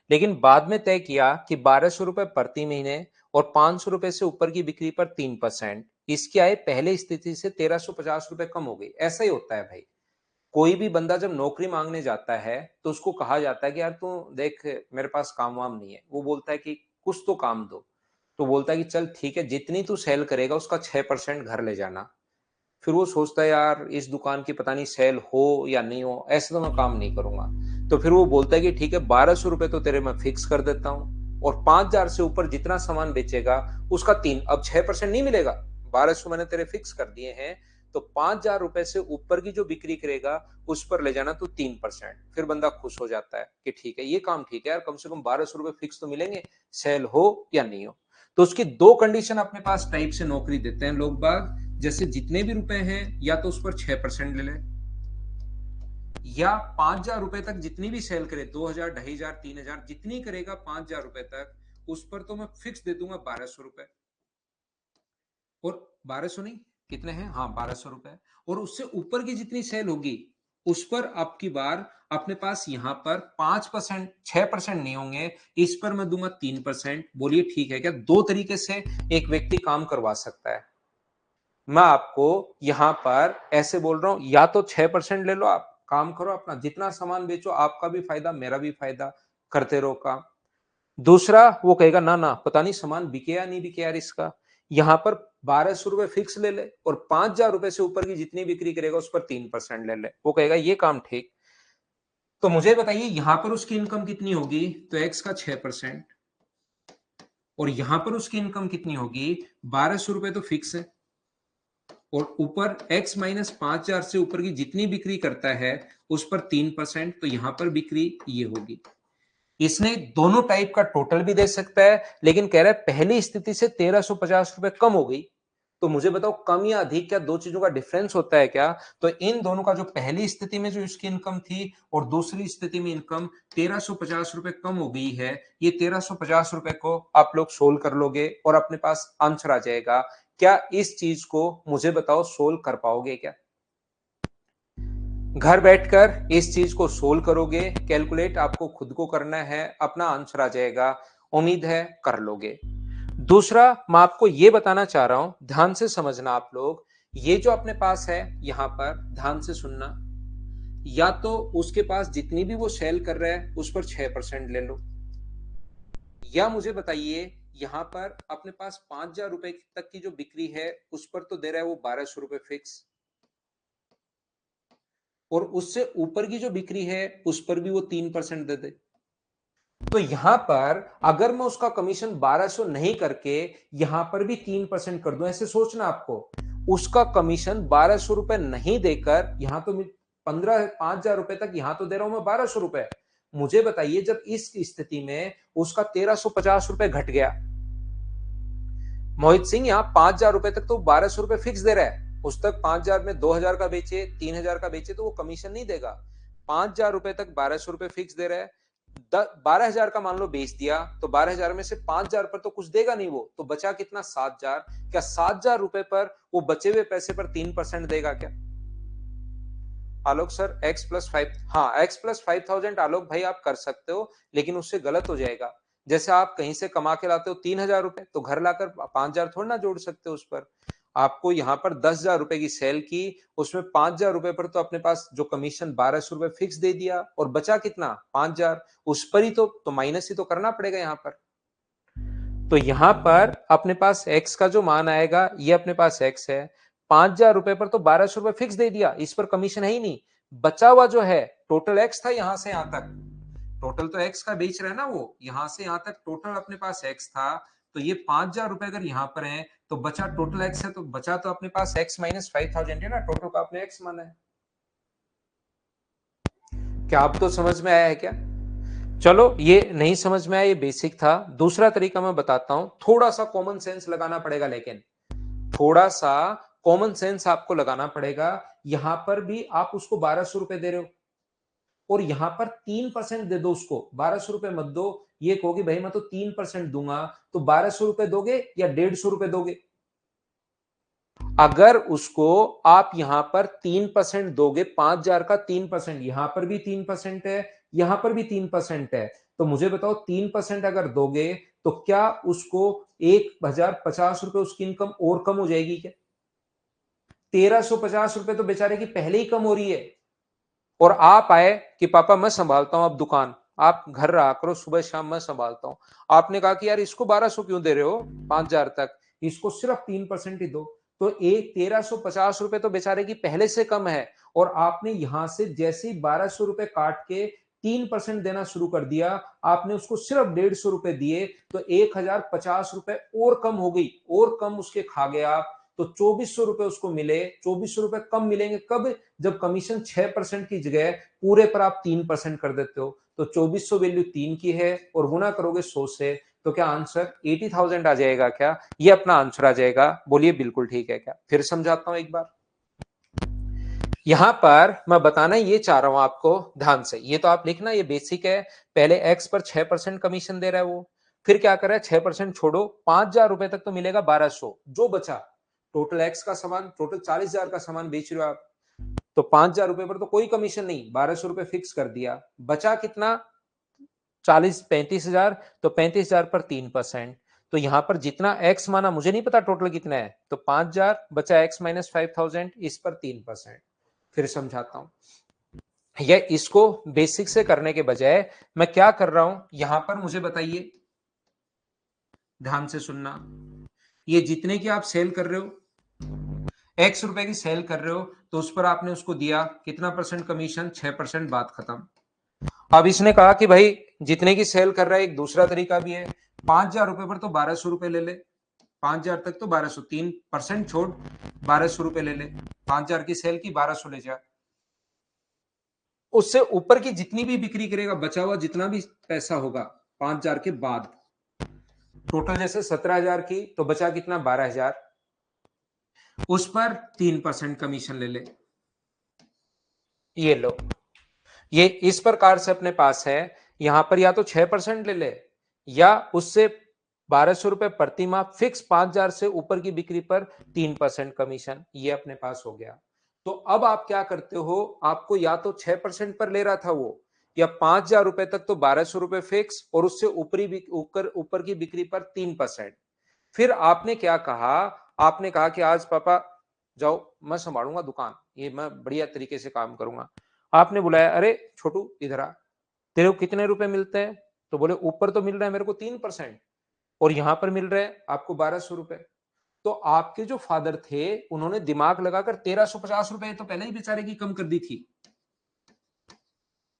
लेकिन बाद में तय किया कि 1200 रुपए प्रति महीने और 500 रुपए से ऊपर की बिक्री पर 3%। इसकी आय पहले स्थिति से 1350 रुपए कम हो गई। ऐसा ही होता है भाई, कोई भी बंदा जब नौकरी मांगने जाता है तो उसको कहा जाता है कि यार तू देख मेरे पास काम वाम नहीं है, वो बोलता है कि कुछ तो काम दो, तो बोलता है कि चल ठीक है जितनी तू सेल करेगा उसका 6% घर ले जाना। फिर वो सोचता है यार इस दुकान की पता नहीं सेल हो या नहीं हो, ऐसे तो मैं काम नहीं करूंगा। तो फिर वो बोलता है कि ठीक है 1200 रुपए तो तेरे मैं फिक्स कर देता हूँ, और 5000 से ऊपर जितना सामान बेचेगा उसका तीन, अब 6% नहीं मिलेगा, 1200 मैंने तेरे फिक्स कर दिए हैं, तो 5000 रुपए से ऊपर की जो बिक्री करेगा उस पर ले जाना तो 3%। फिर बंदा खुश हो जाता है कि ठीक है ये काम ठीक है यार, कम से कम 1200 रुपए फिक्स तो मिलेंगे, सेल हो या नहीं हो। तो उसकी दो कंडीशन अपने पास टाइप से नौकरी देते हैं लोग बाग, जैसे जितने भी रुपए हैं या तो उस पर 6% ले ले, या 5000 रुपए तक जितनी भी सेल करे, 2000 2500 3000 जितनी करेगा 5000 रुपए तक उस पर तो मैं फिक्स दे दूंगा 1200 रुपए। और 1200 नहीं, कितने हैं, हाँ 1200 रुपए। और उससे ऊपर की जितनी सेल होगी उस पर आपकी बार अपने पास यहां पर 5%, 6% नहीं होंगे, इस पर मैं दूंगा 3%। बोलिए ठीक है क्या? दो तरीके से एक व्यक्ति काम करवा सकता है। मैं आपको यहां पर ऐसे बोल रहा हूं, या तो 6% ले लो, आप काम करो अपना, जितना सामान बेचो आपका भी फायदा मेरा भी फायदा, करते रहो काम। दूसरा वो कहेगा ना ना पता नहीं सामान बिके या नहीं बिके यार इसका, यहां पर 1200 रुपए फिक्स ले ले और 5000 रुपए से ऊपर की जितनी बिक्री करेगा उस पर 3% ले ले, वो कहेगा ये काम ठीक। तो मुझे बताइए यहां पर उसकी इनकम कितनी होगी, तो एक्स का 6%, और यहां पर उसकी इनकम कितनी होगी, 1200 रुपए तो फिक्स है, और ऊपर x माइनस 5000 से ऊपर की जितनी बिक्री करता है उस पर 3%, तो यहां पर बिक्री ये होगी। इसने दोनों टाइप का टोटल भी दे सकता है, लेकिन कह रहा है पहली स्थिति से 1350 रुपए कम हो गई। तो मुझे बताओ कम या अधिक, क्या दो चीजों का डिफरेंस होता है क्या? तो इन दोनों का जो पहली स्थिति में जो इसकी इनकम थी और दूसरी स्थिति में इनकम 1350 रुपए कम हो गई है, ये 1350 रुपए को आप लोग सोल्व कर लोगे और अपने पास आंसर आ जाएगा। क्या इस चीज को मुझे बताओ सोल्व कर पाओगे क्या? घर बैठकर इस चीज को सोल्व करोगे, कैलकुलेट आपको खुद को करना है, अपना आंसर आ जाएगा। उम्मीद है कर लोगे। दूसरा मैं आपको यह बताना चाह रहा हूं, ध्यान से समझना आप लोग, ये जो अपने पास है यहां पर ध्यान से सुनना, या तो उसके पास जितनी भी वो सेल कर रहा है उस पर 6% ले लो, या मुझे बताइए यहां पर अपने पास 5000 रुपए तक की जो बिक्री है उस पर तो दे रहा है वो 1200 रुपए फिक्स, और उससे ऊपर की जो बिक्री है उस पर भी वो 3% दे दे। तो यहां पर अगर मैं उसका कमीशन 1200 नहीं करके यहां पर भी 3% कर दूं, ऐसे सोचना आपको, उसका कमीशन 1200 रुपए नहीं देकर यहां तो 5000 रुपए तक यहां तो दे रहा हूं मैं 1200 रुपए। मुझे बताइए जब इस स्थिति में उसका 1350 रुपए घट गया, मोहित सिंह यहाँ 5000 रुपए तक तो 1200 रुपए फिक्स दे रहा है, उस तक 5000 में 2000 का बेचे 3000 का बेचे तो वो कमीशन नहीं देगा। 5000 रुपए तक 1200 रुपए फिक्स दे रहा है, 12,000 का मान लो बेच दिया तो 12,000 में से 5,000 पर तो कुछ देगा नहीं वो, तो बचा कितना 7,000। क्या 7,000 रुपए पर वो बचे हुए पैसे पर 3% देगा क्या? आलोक सर x+5, हाँ x+5000 आलोक भाई आप कर सकते हो, लेकिन उससे गलत हो जाएगा। जैसे आप कहीं से कमा के लाते हो 3,000 रुपए, तो घर लाकर 5,000 थोड़ा ना जोड़ सकते हो उस पर। आपको यहाँ पर 10,000 रुपए की सेल की, उसमें 5,000 रुपए पर तो अपने पास जो कमीशन 1,200 रुपए फिक्स दे दिया, और बचा कितना 5,000, उस पर ही तो माइनस ही तो करना पड़ेगा यहाँ पर। तो यहां पर अपने पास x का जो मान आएगा, ये अपने पास x है, 5,000 रुपए पर तो 1,200 रुपए फिक्स दे दिया, इस पर कमीशन है ही नहीं। बचा हुआ जो है टोटल x था, यहां से यहां तक टोटल तो x का बेच रहा है ना वो, यहां से यहां तक टोटल अपने पास x था, तो ये 5,000 रुपए अगर यहां पर है तो बचा टोटल x है, तो बचा तो अपने पास x माइनस 5,000 है ना, टोटल का अपने x माना है। क्या आप तो समझ में आया है क्या? चलो, ये नहीं समझ में आया, ये बेसिक था। दूसरा तरीका मैं बताता हूं, थोड़ा सा कॉमन सेंस लगाना पड़ेगा, लेकिन थोड़ा सा कॉमन सेंस आपको लगाना पड़ेगा। यहां पर भी आप उसको 1,200 रुपए दे रहे हो, और यहां पर 3% दे दो उसको, 1,200 रुपए मत दो। ये कहोगे भाई मैं तो 3% दूंगा, तो 1,200 रुपए दोगे या 150 रुपए दोगे? अगर उसको आप यहां पर 3% दोगे, 5,000 का 3%, यहां पर भी 3% है, यहां पर भी 3% है, तो मुझे बताओ 3% अगर दोगे तो क्या उसको 1,050 रुपए उसकी इनकम और कम हो जाएगी क्या? 1,350 रुपए तो बेचारे की पहले ही कम हो रही है। और आप आए कि पापा मैं संभालता हूं अब दुकान, आप घर रहा करो, सुबह शाम मैं संभालता हूं। आपने कहा कि यार इसको 1,200 क्यों दे रहे हो 5,000 तक, इसको सिर्फ 3% ही दो। तो एक 1,350 रुपए तो बेचारे की पहले से कम है, और आपने यहां से जैसे ही 1,200 रुपए काट के 3% देना शुरू कर दिया, आपने उसको सिर्फ 150 रुपए दिए, तो 1,050 रुपए और कम हो गई, और कम उसके खा गए आप। तो 2,400 रुपए उसको मिले, 2,400 रुपए कम मिलेंगे कब? जब कमीशन 6% की जगह पूरे पर आप 3% कर देते हो। तो 2,400 वैल्यू 3 की है, और गुना करोगे 100 से, तो क्या आंसर 80,000 आ जाएगा क्या? ये अपना आंसर आ जाएगा। बोलिए बिल्कुल ठीक है क्या? फिर समझाता हूं एक बार। यहां पर मैं बताना ये चाह रहा हूं आपको ध्यान से, ये तो आप लिखना, ये बेसिक है। पहले एक्स पर 6% कमीशन दे रहा है वो, फिर क्या कर रहा है, 6% छोड़ो, 5,000 रुपए तक तो मिलेगा 1,200, जो बचा टोटल एक्स का सामान, टोटल 40,000 का सामान बेच रहे हो आप, तो 5,000 रुपए पर तो कोई कमीशन नहीं, 1,200 रुपए फिक्स कर दिया। बचा कितना, 35,000, तो 35,000 पर 3%। तो यहां पर जितना एक्स माना, मुझे नहीं पता टोटल कितना है, तो 5,000 बचा एक्स माइनस 5,000, इस पर 3%। फिर समझाता हूं, या इसको बेसिक से करने के बजाय मैं क्या कर रहा हूं, यहां पर मुझे बताइए, ध्यान से सुनना। ये जितने की आप सेल कर रहे हो, एक्स रुपए की सेल कर रहे हो, तो उस पर आपने उसको दिया कितना परसेंट कमीशन, 6%, बात खत्म। अब इसने कहा कि भाई जितने की सेल कर रहा है, एक दूसरा तरीका भी है, 5,000 रुपए पर तो 1,200 रुपए ले ले, 5,000 तक तो 1,200, 3% छोड़, 1,200 रुपए ले ले, 5,000 की सेल की 1,200 ले जा, उससे ऊपर की जितनी भी बिक्री करेगा, बचा हुआ जितना भी पैसा होगा 5,000 के बाद, टोटल जैसे 17,000 की, तो बचा कितना 12,000, उस पर 3% कमीशन ले ले। ये लो, ये इस प्रकार से अपने पास है। यहां पर या तो 6% ले ले, या उससे 1,200 रुपए प्रति माह फिक्स, 5,000 से ऊपर की बिक्री पर 3% कमीशन, ये अपने पास हो गया। तो अब आप क्या करते हो, आपको या तो 6% पर ले रहा था वो, या 5,000 रुपए तक तो 1,200 रुपए फिक्स, और उससे ऊपरी ऊपर की बिक्री पर 3%। फिर आपने क्या कहा, आपने कहा कि आज पापा जाओ, मैं संभालूंगा दुकान, ये मैं बढ़िया तरीके से काम करूंगा। आपने बुलाया, अरे छोटू इधर आ, तेरे को कितने रुपए मिलते हैं? तो बोले ऊपर तो मिल रहा है मेरे को 3%, और यहां पर मिल रहे हैं आपको 1,200 रुपए। तो आपके जो फादर थे, उन्होंने दिमाग लगाकर 1,350 रुपए तो पहले ही बेचारे की कम कर दी थी।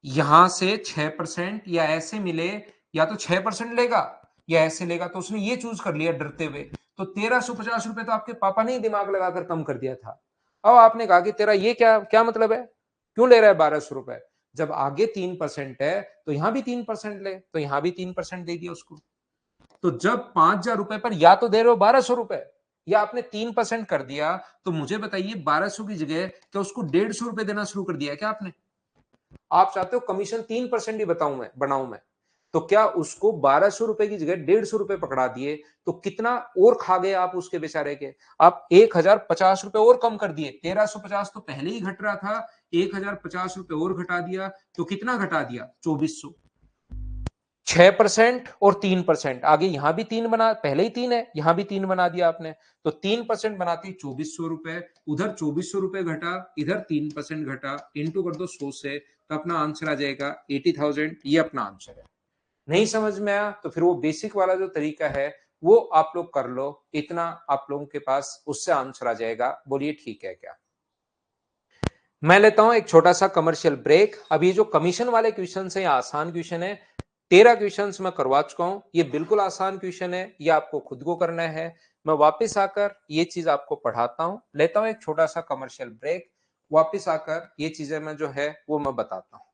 यहां से 6% या ऐसे मिले, या तो 6% लेगा या ऐसे लेगा, तो उसने ये चूज कर लिया डरते हुए। तो 1,350 रुपए तो आपके पापा ने ही दिमाग लगाकर कम कर दिया था। अब आपने कहा कि तेरा ये क्या क्या मतलब है, क्यों ले रहा है 1,200 रुपए? जब आगे 3% है तो यहां भी 3% ले, तो यहां भी 3% दे दिया उसको। तो जब 5,000 रुपए पर या तो दे रहे हो 1,200 रुपए, या आपने 3% कर दिया, तो मुझे बताइए 1,200 की जगह क्या उसको 150 रुपए देना शुरू कर दिया क्या आपने? आप चाहते हो कमीशन 3% ही बनाऊं मैं, तो क्या उसको 1,200 रुपए की जगह 150 रुपए पकड़ा दिए, तो कितना और खा गए आप उसके बेचारे के? आप 1,050 रुपए और कम कर दिए, 1,350 तो पहले ही घट रहा था, 1,050 रुपए और घटा दिया, तो कितना घटा दिया, 2,400। 6% और 3%, आगे यहां भी 3 बना, पहले ही 3 है, यहां भी 3 बना दिया आपने, तो 3% बनाती 2400 रुपए, उधर 2400 रुपए घटा, इधर 3% घटा, इंटू कर दो 100 से, तो अपना आंसर आ जाएगा 80,000। ये अपना आंसर है। नहीं समझ में आया तो फिर वो बेसिक वाला जो तरीका है वो आप लोग कर लो, इतना आप लोगों के पास उससे आंसर आ जाएगा। बोलिए ठीक है क्या? मैं लेता हूं एक छोटा सा कमर्शियल ब्रेक। अब ये जो कमीशन वाले क्वेश्चन है, आसान क्वेश्चन है, 13 क्वेश्चन मैं करवा चुका हूं, ये बिल्कुल आसान क्वेश्चन है, ये आपको खुद को करना है। मैं वापस आकर ये चीज आपको पढ़ाता हूं, लेता हूं एक छोटा सा कमर्शियल ब्रेक, वापस आकर ये चीजें मैं जो है वो मैं बताता हूं।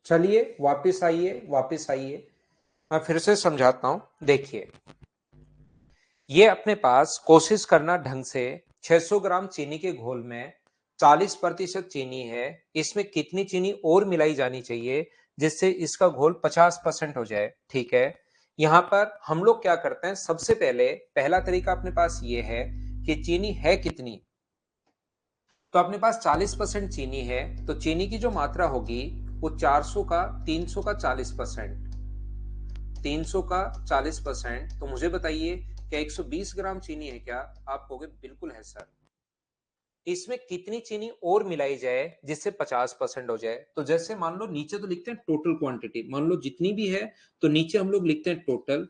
चलिए वापस आइए, वापस आइए, मैं फिर से समझाता हूं। देखिए, ये अपने पास कोशिश करना ढंग से, 600 ग्राम चीनी के घोल में 40% चीनी है, इसमें कितनी चीनी और मिलाई जानी चाहिए जिससे इसका घोल 50% हो जाए। ठीक है, यहां पर हम लोग क्या करते हैं, सबसे पहले पहला तरीका अपने पास ये है कि चीनी है कितनी, तो अपने पास 40% चीनी है, तो चीनी की जो मात्रा होगी वो 400 का 300 का 40%, 300 का 40%, तो मुझे बताइए क्या 120 ग्राम चीनी है क्या? आप कहोगे बिल्कुल है सर। इसमें कितनी चीनी और मिलाई जाए जिससे 50% हो जाए? तो जैसे मान लो नीचे तो लिखते हैं टोटल क्वांटिटी, मान लो जितनी भी है, तो नीचे हम लोग लिखते हैं टोटल,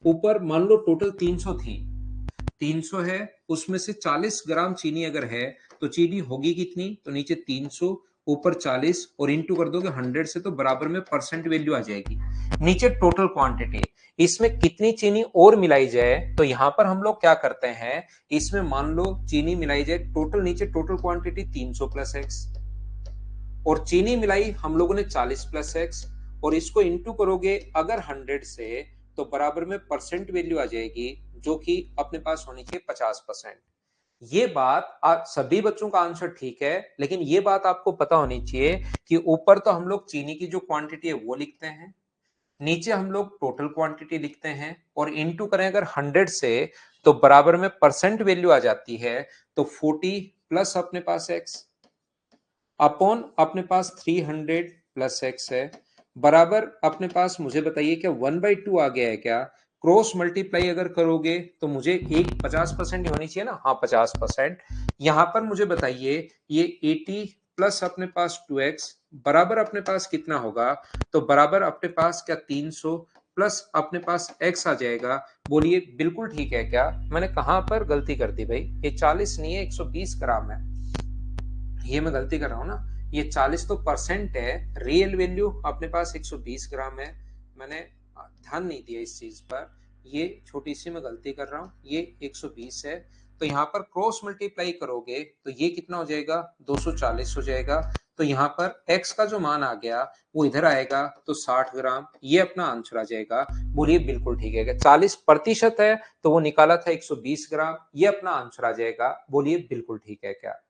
ऊपर मान लो टोटल 300 थी, 300 है, उसमें से 40 ग्राम चीनी अगर है तो चीनी होगी कितनी, तो नीचे 300, ऊपर 40 और इंटू कर दोगे 100 से, तो बराबर में परसेंट वैल्यू आ जाएगी। नीचे टोटल क्वांटिटी, इसमें कितनी चीनी और मिलाई जाए, तो यहां पर हम लोग क्या करते हैं, इसमें मान लो चीनी मिलाई जाए टोटल, नीचे टोटल क्वांटिटी 300 प्लस एक्स, और चीनी मिलाई हम लोगों ने 40 प्लस एक्स, और इसको इंटू करोगे अगर 100 से, तो बराबर में परसेंट वैल्यू आ जाएगी जो कि अपने पास होनी चाहिए 50%। ये बात आज सभी बच्चों का आंसर ठीक है, लेकिन ये बात आपको पता होनी चाहिए कि ऊपर तो हम लोग चीनी की जो क्वांटिटी है वो लिखते हैं, नीचे हम लोग टोटल क्वांटिटी लिखते हैं, और इनटू करें अगर 100 से, तो बराबर में परसेंट वैल्यू आ जाती है। तो 40 प्लस अपने पास x अपॉन अपने पास 300 प्लस x है, बराबर अपने पास, मुझे बताइए क्या 1/2 आ गया है क्या? क्रॉस मल्टीप्लाई अगर करोगे तो मुझे एक 50% होनी चाहिए ना, हाँ 50%। यहां पर मुझे बताइए ये 80 प्लस अपने पास 2x बराबर अपने पास कितना होगा? तो बराबर अपने पास क्या 300 प्लस अपने पास x आ जाएगा। बोलिए बिल्कुल ठीक है क्या? मैंने कहां पर गलती कर दी भाई? ये 40 नहीं है, 120 ग्राम है। ये मैं गलती कर रहा हूँ ना, ये 40 तो परसेंट है, रियल वैल्यू अपने पास 120 ग्राम है। मैंने ध्यान नहीं दिया इस चीज पर, ये छोटी सी मैं गलती कर रहा हूँ, ये 120 है। तो यहाँ पर क्रॉस मल्टीप्लाई करोगे तो ये कितना हो जाएगा? 240 हो जाएगा। तो यहाँ पर x का जो मान आ गया वो इधर आएगा, तो 60 ग्राम, ये अपना आंसर आ जाएगा। बोलिए बिल्कुल ठीक है। 40% है तो वो निकाला था 120 ग्राम, ये अपना आंसर आ जाएगा। बोलिए बिल्कुल ठीक है क्या?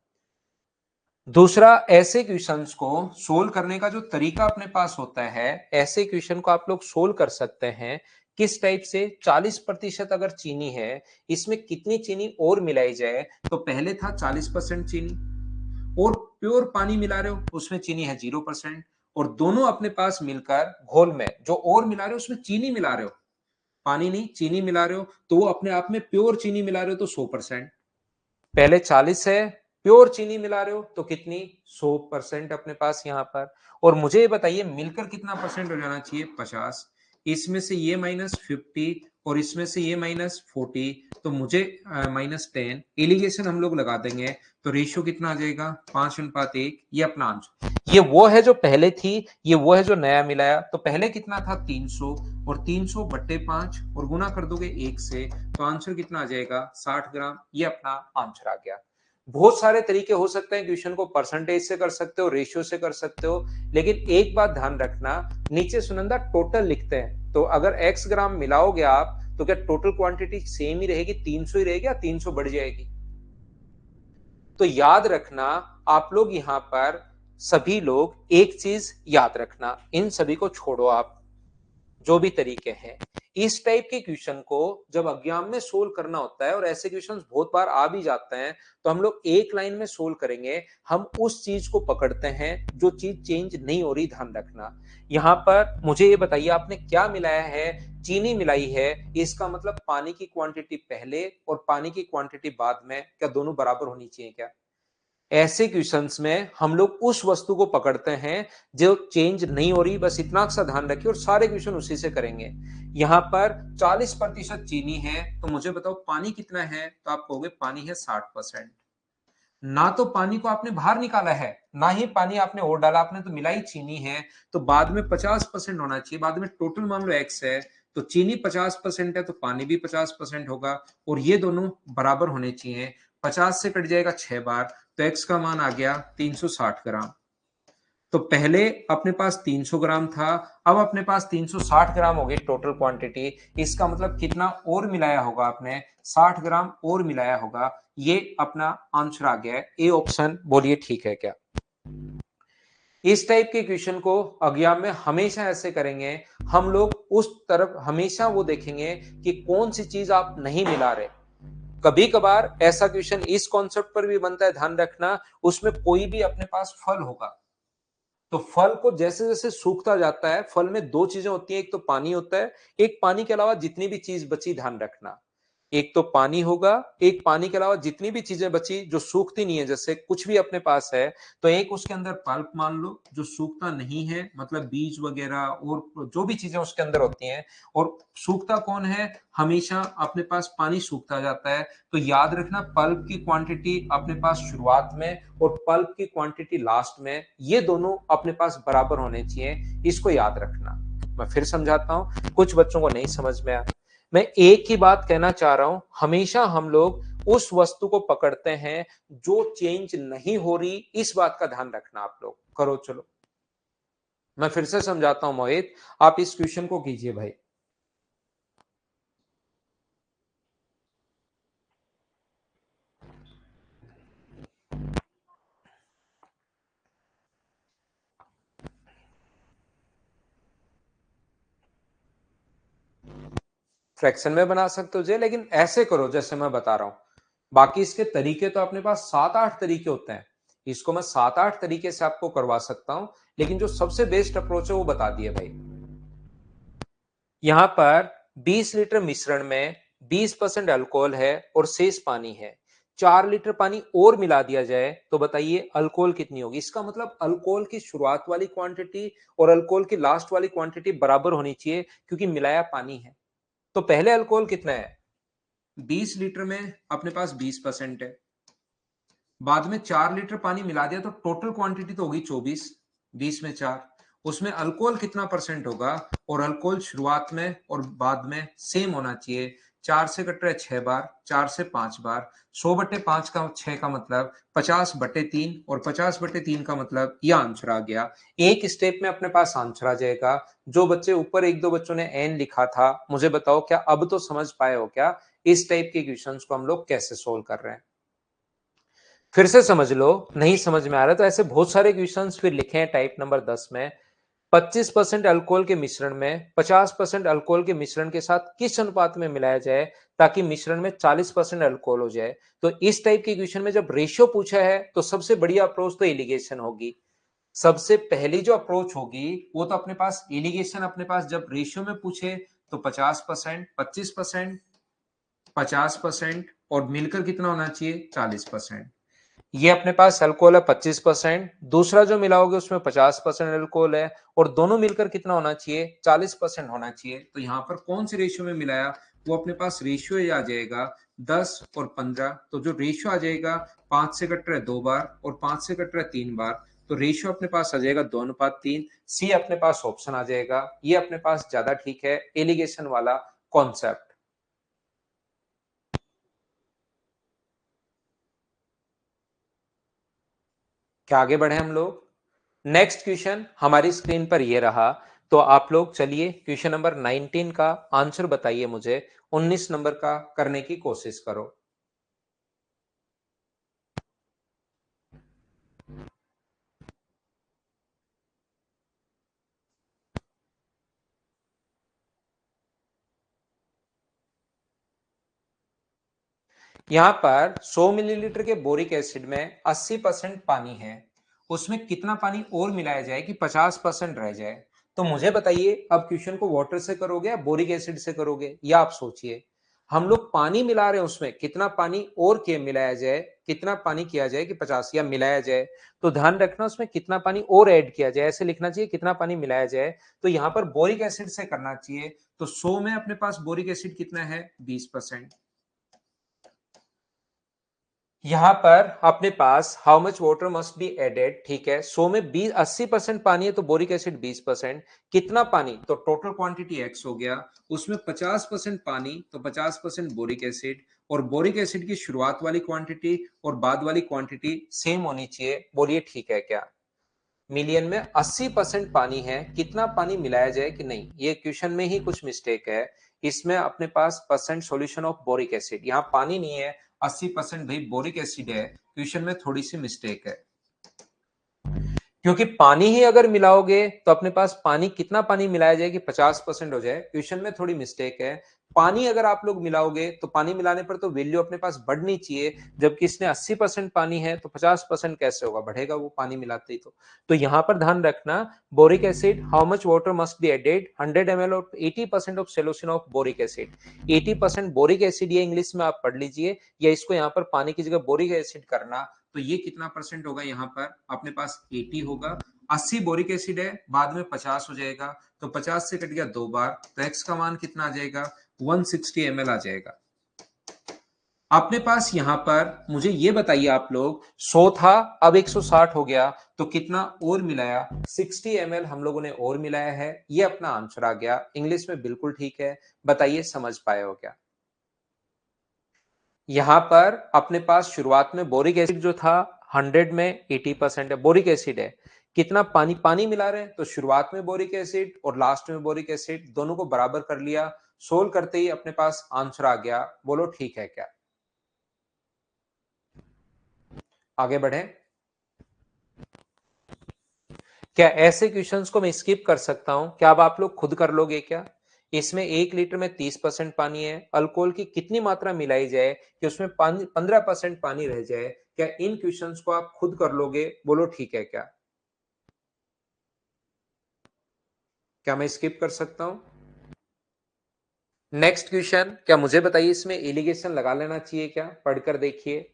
दूसरा, ऐसे क्वेश्चंस को सोल्व करने का जो तरीका अपने पास होता है, ऐसे क्वेश्चन को आप लोग सोल्व कर सकते हैं किस टाइप से? 40% अगर चीनी है, इसमें कितनी चीनी और मिलाई जाए? तो पहले था 40% चीनी, और प्योर पानी मिला रहे हो उसमें चीनी है 0%, और दोनों अपने पास मिलकर घोल में जो और मिला रहे हो उसमें चीनी मिला रहे हो, पानी नहीं चीनी मिला रहे हो, तो वो अपने आप में प्योर चीनी मिला रहे हो तो 100%। पहले 40 है, प्योर चीनी मिला रहे हो तो कितनी? 100% अपने पास यहां पर। और मुझे ये बताइए मिलकर कितना परसेंट हो जाना चाहिए? 50। इसमें से ये -50 और इसमें से ये -40, तो मुझे -10 एलिगेशन हम लोग लगा देंगे, तो रेशियो कितना आ जाएगा? 5:1। ये अपना आंसर, ये वो है जो पहले थी, ये वो है जो नया मिलाया। तो पहले कितना था? 300, और 300/5 और गुना कर दोगे 1 से, तो आंसर कितना आ जाएगा? 60 ग्राम। ये अपना आंसर आ गया। बहुत सारे तरीके हो सकते हैं, क्वेश्चन को परसेंटेज से कर सकते हो, रेशियो से कर सकते हो, लेकिन एक बात ध्यान रखना, नीचे सुनंदा टोटल लिखते हैं, तो अगर x ग्राम मिलाओगे आप तो क्या टोटल क्वांटिटी सेम ही रहेगी? 300 ही रहेगी या 300 बढ़ जाएगी? तो याद रखना, आप लोग यहां पर सभी लोग एक चीज याद रखना, इन सभी को छोड़ो आप, जो भी तरीके हैं, इस टाइप के क्वेश्चन को जब एग्जाम में सोल्व करना होता है, और ऐसे क्वेश्चन बहुत बार आ भी जाते हैं, तो हम लोग एक लाइन में सोल्व करेंगे। हम उस चीज को पकड़ते हैं जो चीज चेंज नहीं हो रही, ध्यान रखना। यहां पर मुझे ये बताइए आपने क्या मिलाया है? चीनी मिलाई है, इसका मतलब पानी की क्वांटिटी पहले और पानी की क्वांटिटी बाद में, क्या दोनों बराबर होनी चाहिए क्या? ऐसे क्वेश्चंस में हम लोग उस वस्तु को पकड़ते हैं जो चेंज नहीं हो रही, बस इतना सा ध्यान रखिए, और सारे क्वेश्चन उसी से करेंगे। यहां पर 40% चीनी है, तो मुझे बताओ पानी कितना है? तो आप कहोगे पानी है 60%। ना तो पानी को आपने बाहर निकाला है, ना ही पानी आपने और डाला, आपने तो मिलाई चीनी है, तो बाद में 50% होना चाहिए। बाद में टोटल मान लो x है, तो चीनी 50% है तो पानी भी 50% होगा, और ये दोनों बराबर होने चाहिए। 50 से कट जाएगा 6 बार, तो x का मान आ गया 360 ग्राम। तो पहले अपने पास 300 ग्राम था, अब अपने पास 360 ग्राम हो गई टोटल क्वांटिटी। इसका मतलब कितना और मिलाया होगा आपने? 60 ग्राम और मिलाया होगा। ये अपना आंसर आ गया है, ए ऑप्शन। बोलिए ठीक है क्या? इस टाइप के क्वेश्चन को एग्जाम में हमेशा ऐसे करेंगे हम लोग, उस तरफ हमेशा वो देखेंगे कि कौन सी चीज आप नहीं मिला रहे। कभी कभार ऐसा क्वेश्चन इस कॉन्सेप्ट पर भी बनता है, ध्यान रखना, उसमें कोई भी अपने पास फल होगा, तो फल को जैसे जैसे सूखता जाता है, फल में दो चीजें होती हैं, एक तो पानी होता है, एक पानी के अलावा जितनी भी चीज बची, ध्यान रखना, एक तो पानी होगा, एक पानी के अलावा जितनी भी चीजें बची जो सूखती नहीं है, जैसे कुछ भी अपने पास है, तो एक उसके अंदर पल्प मान लो जो सूखता नहीं है, मतलब बीज वगैरह और जो भी चीजें उसके अंदर होती हैं। और सूखता कौन है? हमेशा अपने पास पानी सूखता जाता है। तो याद रखना, पल्प की क्वांटिटी अपने पास शुरुआत में और पल्प की क्वांटिटी लास्ट में, ये दोनों अपने पास बराबर होने चाहिए, इसको याद रखना। मैं फिर समझाता हूं, कुछ बच्चों को नहीं समझ में आया। मैं एक ही बात कहना चाह रहा हूं, हमेशा हम लोग उस वस्तु को पकड़ते हैं जो चेंज नहीं हो रही, इस बात का ध्यान रखना। आप लोग करो, चलो। मैं फिर से समझाता हूं मोहित, आप इस क्वेश्चन को कीजिए भाई। फ्रैक्शन में बना सकते हो जे, लेकिन ऐसे करो जैसे मैं बता रहा हूं। बाकी इसके तरीके तो अपने पास 7-8 तरीके होते हैं, इसको मैं 7-8 तरीके से आपको करवा सकता हूं, लेकिन जो सबसे बेस्ट अप्रोच है वो बता दिए भाई। यहां पर 20 लीटर मिश्रण में 20% अल्कोहल है और शेष पानी है। 4 लीटर पानी और मिला दिया जाए तो बताइए अल्कोहल कितनी होगी। इसका मतलब अल्कोहल की शुरुआत वाली क्वांटिटी और अल्कोहल की लास्ट वाली क्वांटिटी बराबर होनी चाहिए, क्योंकि मिलाया पानी है। तो पहले अल्कोहल कितना है, 20 लीटर में अपने पास 20% है, बाद में 4 लीटर पानी मिला दिया तो टोटल क्वांटिटी तो होगी 24, 20 में 4, उसमें अल्कोहल कितना परसेंट होगा, और अल्कोहल शुरुआत में और बाद में सेम होना चाहिए। 4 से कट रहा है 6 बार, 4 से 5 बार, 100/5 का 6 का मतलब 50/3, और 50/3 का मतलब यह आंसर आ गया। एक स्टेप में अपने पास आंसर आ जाएगा। जो बच्चे ऊपर एक दो बच्चों ने एन लिखा था, मुझे बताओ क्या अब तो समझ पाए हो क्या इस टाइप के क्वेश्चंस को हम लोग कैसे सोल्व कर रहे हैं। फिर से समझ लो, नहीं समझ में आ रहा तो ऐसे बहुत सारे क्वेश्चंस फिर लिखे हैं टाइप नंबर 10 में। 25% अल्कोहल के मिश्रण में 50% अल्कोहल के मिश्रण के साथ किस अनुपात में मिलाया जाए ताकि मिश्रण में 40% अल्कोहल हो जाए। तो इस टाइप के क्वेश्चन में जब रेशियो पूछा है तो सबसे बढ़िया अप्रोच तो एलिगेशन होगी। सबसे पहली जो अप्रोच होगी वो तो अपने पास एलिगेशन, अपने पास जब रेशियो में पूछे तो 50%, 25%, 50% और मिलकर कितना होना चाहिए 40%। ये अपने पास अल्कोहल है 25%, दूसरा जो मिलाओगे उसमें 50% अल्कोहल है, और दोनों मिलकर कितना होना चाहिए 40% होना चाहिए। तो यहां पर कौन से रेशियो में मिलाया, वो अपने पास रेशियो आ जाएगा 10 और 15। तो जो रेशियो आ जाएगा 5 से कट रहा है 2 बार और 5 से कट रहा है 3 बार, तो रेशियो अपने पास आ जाएगा 2:3। सी अपने पास ऑप्शन आ जाएगा, ये अपने पास ज्यादा ठीक है एलिगेशन वाला कॉन्सेप्ट। क्या आगे बढ़े हम लोग। नेक्स्ट क्वेश्चन हमारी स्क्रीन पर ये रहा। तो आप लोग चलिए क्वेश्चन नंबर 19 का आंसर बताइए मुझे, 19 नंबर का करने की कोशिश करो। यहां पर 100 मिलीलीटर के बोरिक एसिड में 80% पानी है, उसमें कितना पानी और मिलाया जाए कि 50% रह जाए। तो मुझे बताइए अब क्वेश्चन को वाटर से करोगे या बोरिक एसिड से करोगे, या आप सोचिए। हम लोग पानी मिला रहे हैं, उसमें कितना पानी और के मिलाया जाए, कितना पानी किया जाए कि 50 या मिलाया जाए। तो ध्यान रखना उसमें कितना पानी और ऐड किया जाए, ऐसे लिखना चाहिए कितना पानी मिलाया जाए। तो यहां पर बोरिक एसिड से करना चाहिए। तो 100 में अपने पास बोरिक एसिड कितना है 20%। यहां पर अपने पास how much water must be added, ठीक है 100 में 20 80% पानी है तो बोरिक एसिड 20%। कितना पानी, तो टोटल क्वांटिटी एक्स हो गया, उसमें 50% पानी तो 50% बोरिक एसिड, और बोरिक एसिड की शुरुआत वाली क्वांटिटी और बाद वाली क्वांटिटी सेम होनी चाहिए। बोलिए ठीक है क्या। मिलियन में 80% पानी है, कितना पानी मिलाया जाए कि नहीं, ये क्वेश्चन में ही कुछ मिस्टेक है। इसमें अपने पास percent solution of boric acid, यहाँ पानी नहीं है, 80% भाई बोरिक एसिड है। क्वेश्चन में थोड़ी सी मिस्टेक है, क्योंकि पानी ही अगर मिलाओगे तो अपने पास पानी कितना पानी मिलाया जाए कि 50% हो जाए। क्वेश्चन में थोड़ी मिस्टेक है। पानी अगर आप लोग मिलाओगे तो पानी मिलाने पर तो वैल्यू अपने पास बढ़नी चाहिए, जबकि इसने 80% पानी है तो 50% कैसे होगा, बढ़ेगा वो पानी मिलाते ही। तो यहां पर ध्यान रखना, boric acid how much water must be added 100 ml of 80% of solution of boric acid. 80% boric acid ये इंग्लिश में आप पढ़ लीजिए, या इसको यहाँ पर पानी की जगह बोरिक एसिड करना। तो ये कितना परसेंट होगा, यहाँ पर अपने पास 80 होगा। 80 बोरिक एसिड है, बाद में 50 हो जाएगा, तो 50 से कट गया 2 बार, तो एक्स का मान कितना आ जाएगा 160 ml आ जाएगा। अपने पास यहां पर मुझे ये बताइए आप लोग, 100 था अब 160 हो गया, तो कितना और मिलाया 60 ml हम लोगों ने और मिलाया है, ये अपना आंसर आ गया। इंग्लिश में बिल्कुल ठीक है, बताइए समझ पाए हो क्या। यहां पर अपने पास शुरुआत में बोरिक एसिड जो था 100 में 80% है, बोरिक एसिड है। कितना पानी पानी मिला रहे हैं, तो शुरुआत में बोरिक एसिड और लास्ट में बोरिक एसिड, दोनों को बराबर कर लिया। सोल्व करते ही अपने पास आंसर आ गया। बोलो ठीक है क्या? आगे बढ़े। क्या ऐसे क्वेश्चंस को मैं स्किप कर सकता हूं? क्या अब आप लोग खुद कर लोगे क्या? इसमें 1 लीटर में 30% पानी है। अल्कोहल की कितनी मात्रा मिलाई जाए कि उसमें 15% पानी रह जाए? क्या इन क्वेश्चंस को आप खुद कर लोगे? बोलो ठीक है क्या? क्या मैं स्किप कर सकता हूं? नेक्स्ट क्वेश्चन, क्या मुझे बताइए इसमें एलिगेशन लगा लेना चाहिए क्या? पढ़कर देखिए।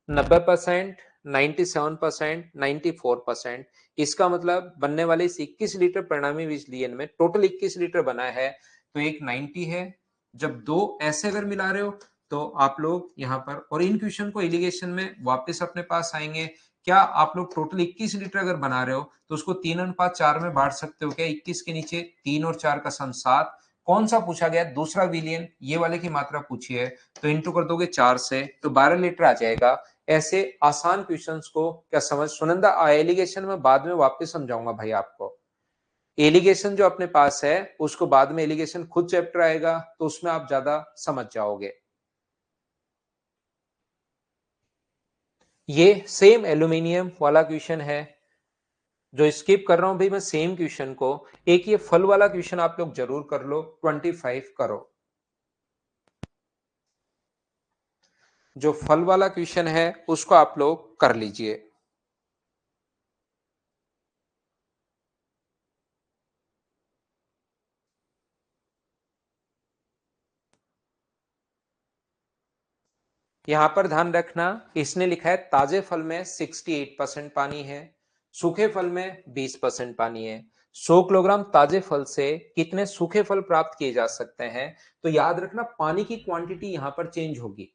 90%, 97%, 94%। इसका मतलब बनने वाले इस 21 लीटर परिणामी विचलन में टोटल 21 लीटर बना है, तो एक 90 है। जब दो ऐसे अगर मिला रहे हो तो आप लोग यहाँ पर, और इन क्वेश्चन को एलिगेशन में वापस अपने पास आएंगे। क्या आप लोग टोटल 21 लीटर अगर बना रहे हो तो उसको 3:4 में बांट सकते हो क्या? 21 के नीचे 3 और 4 का सम 7। कौन सा पूछा गया? दूसरा विलियन, ये वाले की मात्रा पूछी है, तो इंटू कर दोगे 4 से तो 12 लीटर आ जाएगा। ऐसे आसान क्वेश्चंस को क्या समझ सुनंदा, एलिगेशन में बाद में वापस समझाऊंगा भाई आपको। एलिगेशन जो अपने पास है उसको बाद में, एलिगेशन खुद चैप्टर आएगा तो उसमें आप ज्यादा समझ जाओगे। ये सेम एल्यूमिनियम वाला क्वेश्चन है जो स्किप कर रहा हूं भाई मैं सेम क्वेश्चन को। एक ये फल वाला क्वेश्चन आप लोग जरूर कर लो, 25 करो। जो फल वाला क्वेश्चन है उसको आप लोग कर लीजिए। यहां पर ध्यान रखना, इसने लिखा है ताजे फल में 68% पानी है, सूखे फल में 20% पानी है। 100 किलोग्राम ताजे फल से कितने सूखे फल प्राप्त किए जा सकते हैं? तो याद रखना पानी की क्वांटिटी यहां पर चेंज होगी।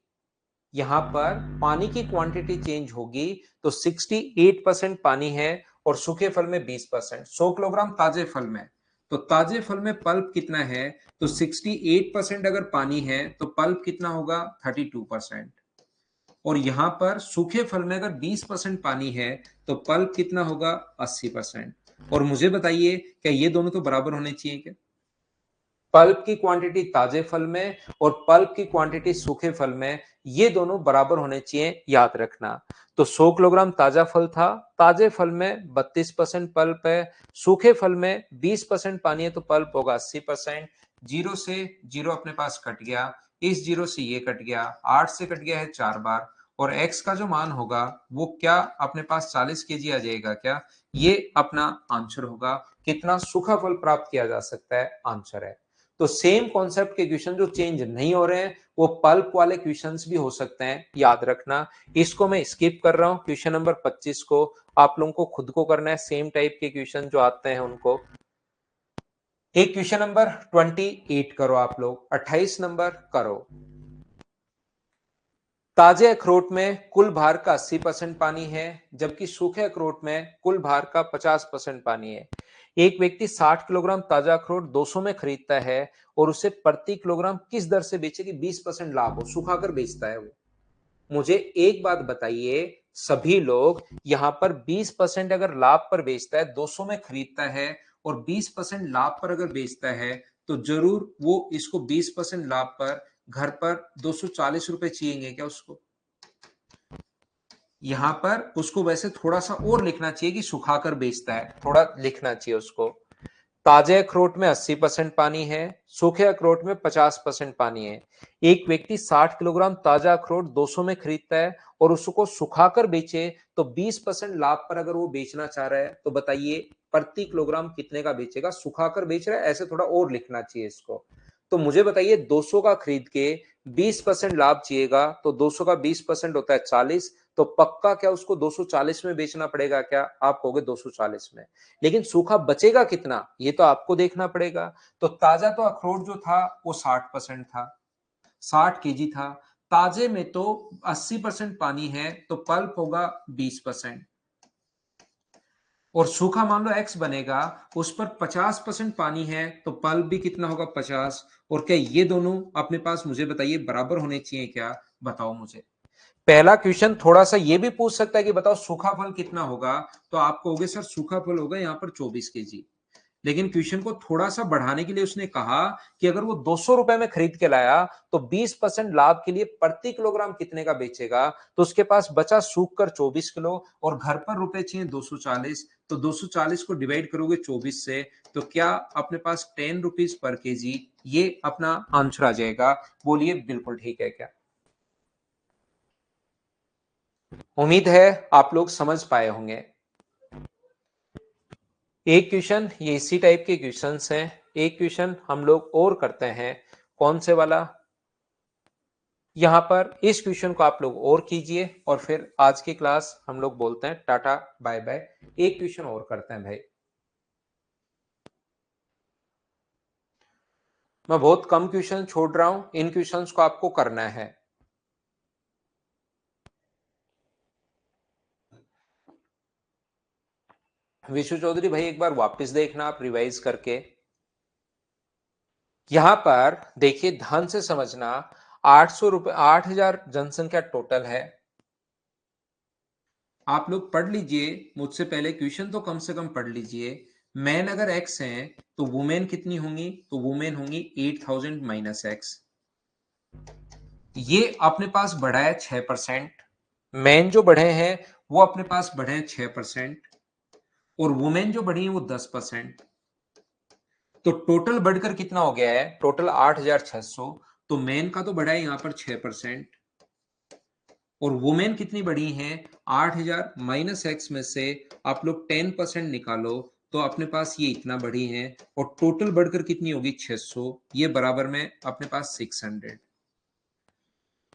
यहां पर पानी की क्वांटिटी चेंज होगी, तो 68% पानी है और सूखे फल में 20%। 100 किलोग्राम ताजे फल में, तो ताजे फल में पल्प कितना है? तो 68% अगर पानी है तो पल्प कितना होगा? 32%। और यहां पर सूखे फल में अगर 20% पानी है तो पल्प कितना होगा? 80%। और मुझे बताइए क्या ये दोनों तो बराबर होने चाहिए क्या? पल्प की क्वांटिटी ताजे फल में और पल्प की क्वांटिटी सूखे फल में, ये दोनों बराबर होने चाहिए, याद रखना। तो 100 किलोग्राम ताजा फल था, ताजे फल में 32% पल्प है, सूखे फल में 20% पानी है तो पल्प होगा 80%। जीरो से जीरो अपने पास कट गया, इस जीरो से ये कट गया, 8 से कट गया है 4 बार, और x का जो मान होगा वो क्या अपने पास 40 केजी आ जाएगा क्या? ये अपना आंसर होगा। कितना सूखा फल प्राप्त किया जा सकता है, आंसर है। तो सेम कॉन्सेप्ट के क्वेश्चन जो चेंज नहीं हो रहे हैं वो पल्प वाले क्वेश्चंस भी हो सकते हैं, याद रखना। इसको मैं स्किप कर रहा हूं, क्वेश्चन नंबर 25 को आप लोगों को खुद को करना है, सेम टाइप के क्वेश्चन जो आते हैं उनको। एक क्वेश्चन नंबर 28 करो आप लोग, 28 नंबर करो। ताजे अखरोट में कुल भार का 80% पानी है, जबकि सूखे अखरोट में कुल भार का 50% पानी है। एक व्यक्ति 60 किलोग्राम ताजा अखरोट 200 में खरीदता है और उसे प्रति किलोग्राम किस दर से बेचे कि 20% लाभ हो? सुखाकर बेचता है वो। मुझे एक बात बताइए, सभी लोग यहां पर 20% अगर लाभ पर बेचता है, 200 में खरीदता है और 20% लाभ पर अगर बेचता है, तो जरूर वो इसको 20% लाभ पर घर पर 240 रुपए चाहिए क्या उसको? यहां पर उसको वैसे थोड़ा सा और लिखना चाहिए कि सुखाकर बेचता है, थोड़ा लिखना चाहिए उसको। ताजे अखरोट में 80% पानी है, सूखे अखरोट में 50% पानी है। एक व्यक्ति 60 किलोग्राम ताजा अखरोट 200 में खरीदता है और उसको सुखाकर बेचे, तो 20% लाभ पर अगर वो बेचना चाह रहा है तो बताइए प्रति किलोग्राम कितने का बेचेगा? सुखाकर बेच रहा है, ऐसे थोड़ा और लिखना चाहिए इसको। तो मुझे बताइए 200 का खरीद के 20% लाभ चाहिएगा, तो 200 का 20% होता है 40, तो पक्का क्या उसको 240 में बेचना पड़ेगा क्या? आप कहोगे 240 में, लेकिन सूखा बचेगा कितना ये तो आपको देखना पड़ेगा। तो ताजा तो अखरोट जो था वो 60% था, 60 केजी था। ताजे में तो 80% पानी है तो पल्प होगा 20%। और सूखा मान लो एक्स बनेगा, उस पर 50% पानी है तो पल्प भी कितना होगा? 50। और क्या ये दोनों अपने पास मुझे बताइए बराबर होने चाहिए क्या? बताओ मुझे। पहला क्वेश्चन थोड़ा सा ये भी पूछ सकता है कि बताओ सूखा फल कितना होगा, तो आप कहोगे सर सूखा फल होगा यहाँ पर 24 केजी। लेकिन क्वेश्चन को थोड़ा सा बढ़ाने के लिए उसने कहा कि अगर वो 200 रुपए में खरीद के लाया तो 20% लाभ के लिए प्रति किलोग्राम कितने का बेचेगा, तो उसके पास बचा सूख कर 24 किलो और घर पर रुपए चाहिए 240, तो 240 को डिवाइड करोगे 24 से, तो क्या अपने पास 10 रुपीज पर केजी, ये अपना आंसर आ जाएगा। बोलिए बिल्कुल ठीक है क्या? उम्मीद है आप लोग समझ पाए होंगे। एक क्वेश्चन, ये इसी टाइप के क्वेश्चंस हैं, एक क्वेश्चन हम लोग और करते हैं। कौन से वाला? यहां पर इस क्वेश्चन को आप लोग और कीजिए और फिर आज की क्लास हम लोग बोलते हैं टाटा बाय बाय। एक क्वेश्चन और करते हैं भाई। मैं बहुत कम क्वेश्चन छोड़ रहा हूं, इन क्वेश्चंस को आपको करना है। विशु चौधरी भाई एक बार वापस देखना आप रिवाइज करके। यहां पर देखिए ध्यान से समझना, 800 रुपए, 8000 जनसंख्या टोटल है। आप लोग पढ़ लीजिए, मुझसे पहले क्वेश्चन तो कम से कम पढ़ लीजिए। मैन अगर एक्स हैं तो वुमेन कितनी होंगी, तो वुमेन होंगी 8000 माइनस एक्स। ये अपने पास बढ़ा है 6%। मैन जो बढ़े हैं वो अपने पास बढ़े हैं 6%, और वुमेन जो बढ़ी है वो 10%। तो टोटल बढ़कर कितना हो गया है, टोटल 8600। तो मैन का तो बढ़ा है यहां पर 6%, और वुमेन कितनी बढ़ी हैं 8000 माइनस एक्स में से आप लोग 10% निकालो, तो अपने पास ये इतना बढ़ी है, और टोटल बढ़कर कितनी होगी 600, ये बराबर में अपने पास 600।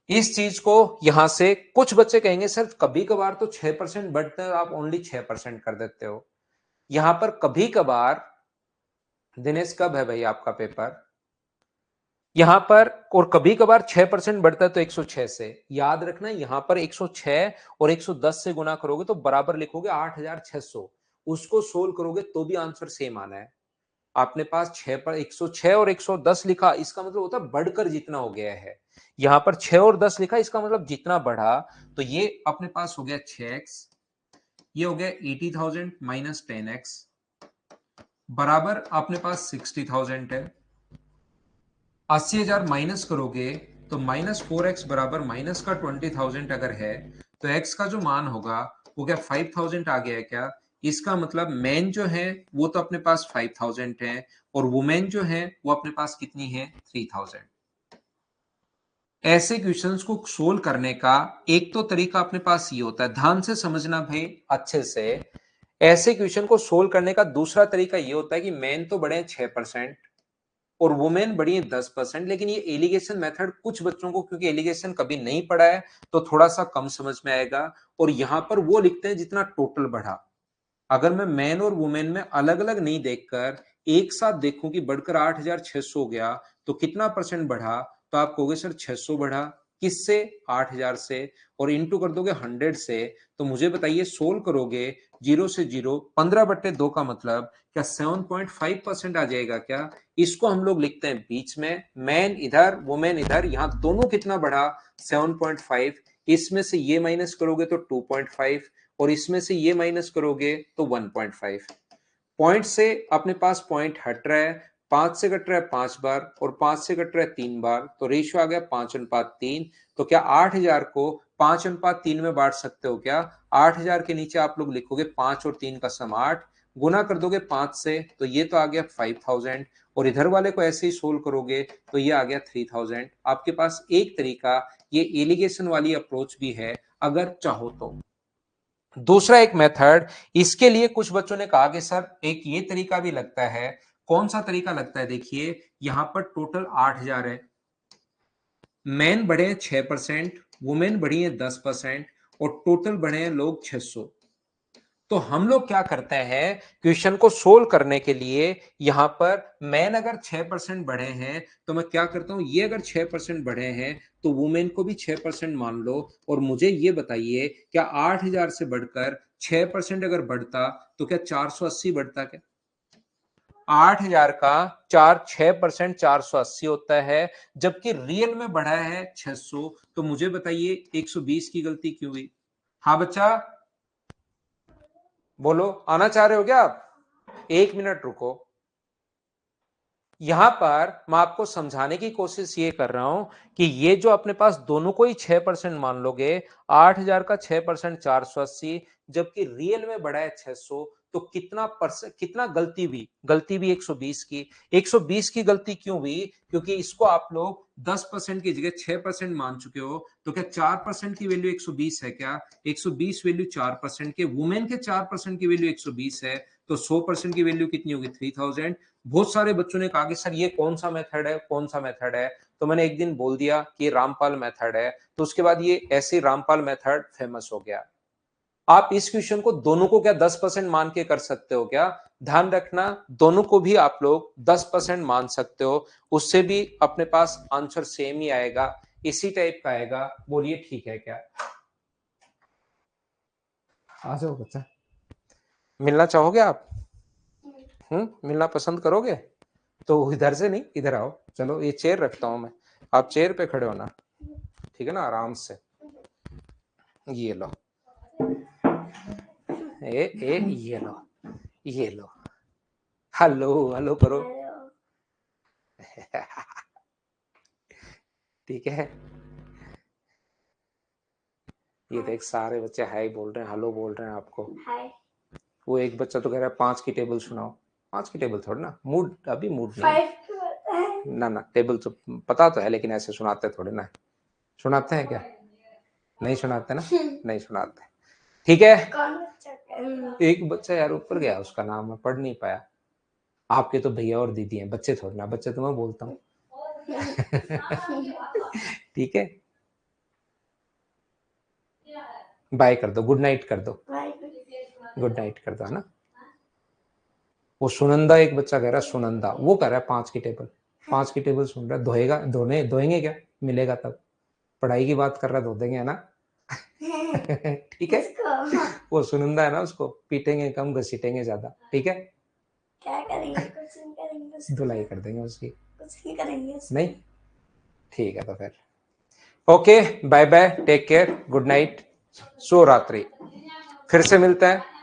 इस चीज को यहां से कुछ बच्चे कहेंगे सर कभी कभार तो 6% बढ़ता है, आप ओनली 6% कर देते हो। यहां पर कभी कभार, दिनेश कब है भाई आपका पेपर? यहां पर और कभी कभार 6% बढ़ता है तो 106 से, याद रखना यहां पर 106 और 110 से गुना करोगे तो बराबर लिखोगे 8600। उसको सोल्व करोगे तो भी आंसर सेम आना है। आपने पास 6 पर 106 और 110 लिखा, इसका मतलब होता है बढ़कर जितना हो गया है। यहां पर 6 और 10 लिखा, इसका मतलब जितना बढ़ा। तो ये अपने पास हो गया 6x, ये हो गया 80,000 माइनस 10x, बराबर अपने पास 60,000 है। 80,000 माइनस करोगे तो -4x बराबर माइनस का 20,000 अगर है, तो x का जो मान होगा वो क्या 5,000 आ गया है क्या? इसका मतलब मैन जो है वो तो अपने पास 5,000 है, और वुमेन जो है वो अपने पास कितनी है 3,000। ऐसे क्वेश्चंस को सोल्व करने का एक तो तरीका अपने पास ये होता है, ध्यान से समझना भाई अच्छे से। ऐसे क्वेश्चन को सोल्व करने का दूसरा तरीका ये होता है कि मैन तो बढ़े 6% और वुमेन बढ़ी है 10%, लेकिन ये एलिगेशन मेथड कुछ बच्चों को, क्योंकि एलिगेशन कभी नहीं पढ़ा है, तो थोड़ा सा कम समझ में आएगा। और यहां पर वो लिखते हैं जितना टोटल बढ़ा। अगर मैं मैन और वुमेन में अलग अलग नहीं देखकर एक साथ देखूं कि बढ़कर 8600 हो गया तो कितना परसेंट बढ़ा, तो आप कहोगे सर 600 बढ़ा। किससे? 8000 से। और इंटू कर दोगे 100 से। तो मुझे बताइए सोल्व करोगे, 0 से 0, 15/2 का मतलब क्या 7.5% आ जाएगा क्या? इसको हम लोग लिखते हैं बीच में, मैन इधर वुमेन इधर, यहां दोनों कितना बढ़ा 7.5। इसमें से ये माइनस करोगे तो 2.5, और इसमें से ये माइनस करोगे तो 1.5। पॉइंट से अपने पास पॉइंट हट रहा है, 5 से कट रहा है 5 बार और 5 से कट रहा है 3 बार, तो रेशियो आ गया 5:3। तो क्या 8000 को 5:3 में बांट सकते हो क्या? 8000 के नीचे आप लोग लिखोगे 5 और 3 का सम 8, गुना कर दोगे 5 से, तो ये तो आ गया 5000, और इधर वाले को ऐसे ही सोल्व करोगे तो ये आ गया 3000। आपके पास एक तरीका ये एलिगेशन वाली अप्रोच भी है अगर चाहो तो। दूसरा एक मेथड, इसके लिए कुछ बच्चों ने कहा कि सर एक ये तरीका भी लगता है। कौन सा तरीका लगता है? देखिए यहां पर टोटल 8000 है, मैन बढ़े हैं 6%, वुमेन बढ़ी है 10%, और टोटल बढ़े हैं लोग 600। तो हम लोग क्या करते हैं क्वेश्चन को सोल्व करने के लिए, यहां पर मैन अगर 6% बढ़े हैं तो मैं क्या करता हूं, ये अगर 6% बढ़े हैं तो वुमेन को भी 6% मान लो, और मुझे ये बताइए क्या 8000 से बढ़कर 6% अगर बढ़ता तो क्या 480 बढ़ता क्या? 8,000 का 6% 480 होता है, जबकि रियल में बढ़ा है 600। तो मुझे बताइए 120 की गलती क्यों हुई? हाँ बच्चा बोलो, आना चाह रहे हो क्या आप? 1 मिनट रुको। यहां पर मैं आपको समझाने की कोशिश ये कर रहा हूं कि ये जो अपने पास दोनों को ही 6% मान लोगे, 8,000 का 6% 480, जबकि रियल में बढ़ा है 600, तो कितना परसेंट, कितना गलती हुई? गलती भी 120 की। 120 की गलती क्यों हुई? क्योंकि इसको आप लोग 10% की जगह 6% मान चुके हो। तो क्या 4% की वैल्यू 120 है क्या? 120 वैल्यू 4% के, वुमेन के 4% की वैल्यू 120 है, तो 100% की वैल्यू कितनी होगी? 3000। बहुत सारे बच्चों ने कहा कि सर ये कौन सा मेथड है, कौन सा मेथड है? तो मैंने एक दिन बोल दिया कि रामपाल मेथड है, तो उसके बाद ये ऐसे रामपाल मेथड फेमस हो गया। आप इस क्वेश्चन को दोनों को क्या 10% मान के कर सकते हो क्या? ध्यान रखना, दोनों को भी आप लोग 10% मान सकते हो, उससे भी अपने पास आंसर सेम ही आएगा, इसी टाइप का आएगा। बोलिए ठीक है क्या? आ जाओ बच्चा, मिलना चाहोगे आप? मिलना पसंद करोगे? तो इधर से नहीं, इधर आओ। चलो ये चेयर रखता हूं मैं, आप चेयर पे खड़े होना, ठीक है ना, आराम से। ये लो, ये लो, ये लो। हेलो हेलो करो। ठीक है। ये देख सारे बच्चे हाय बोल रहे हैं, हेलो बोल रहे हैं आपको। हाय। वो एक बच्चा तो कह रहा है 5 की टेबल सुनाओ। 5 की टेबल थोड़ी ना, मूड अभी मूड नहीं। ना ना, टेबल तो पता तो है, लेकिन ऐसे सुनाते थोड़े ना। सुनाते हैं क्या? नहीं सुनाते ना। नहीं सुनाते। ठीक है। एक बच्चा यार ऊपर गया, उसका नाम मैं पढ़ नहीं पाया। आपके तो भैया और दीदी हैं, बच्चे थोड़े ना, बच्चे तो मैं बोलता हूँ। ठीक है, बाय कर दो, गुड नाइट कर दो, गुड नाइट कर दो, है ना। वो सुनंदा एक बच्चा कह रहा है, सुनंदा, वो कह रहा है 5 की टेबल। 5 की टेबल सुन रहा है, धोएगा, धोएंगे क्या? मिलेगा तब। पढ़ाई की बात कर रहा है, धो देंगे, है ना। ठीक है। वो सुनंदा है ना, उसको पीटेंगे कम, घसीटेंगे ज्यादा, ठीक है। क्या करेंगे? कुछ नहीं करेंगे, धुलाई कर देंगे उसकी। कुछ नहीं करेंगे नहीं। ठीक है तो फिर okay, bye bye, take care, good night, शुभ रात्रि। फिर से मिलते हैं।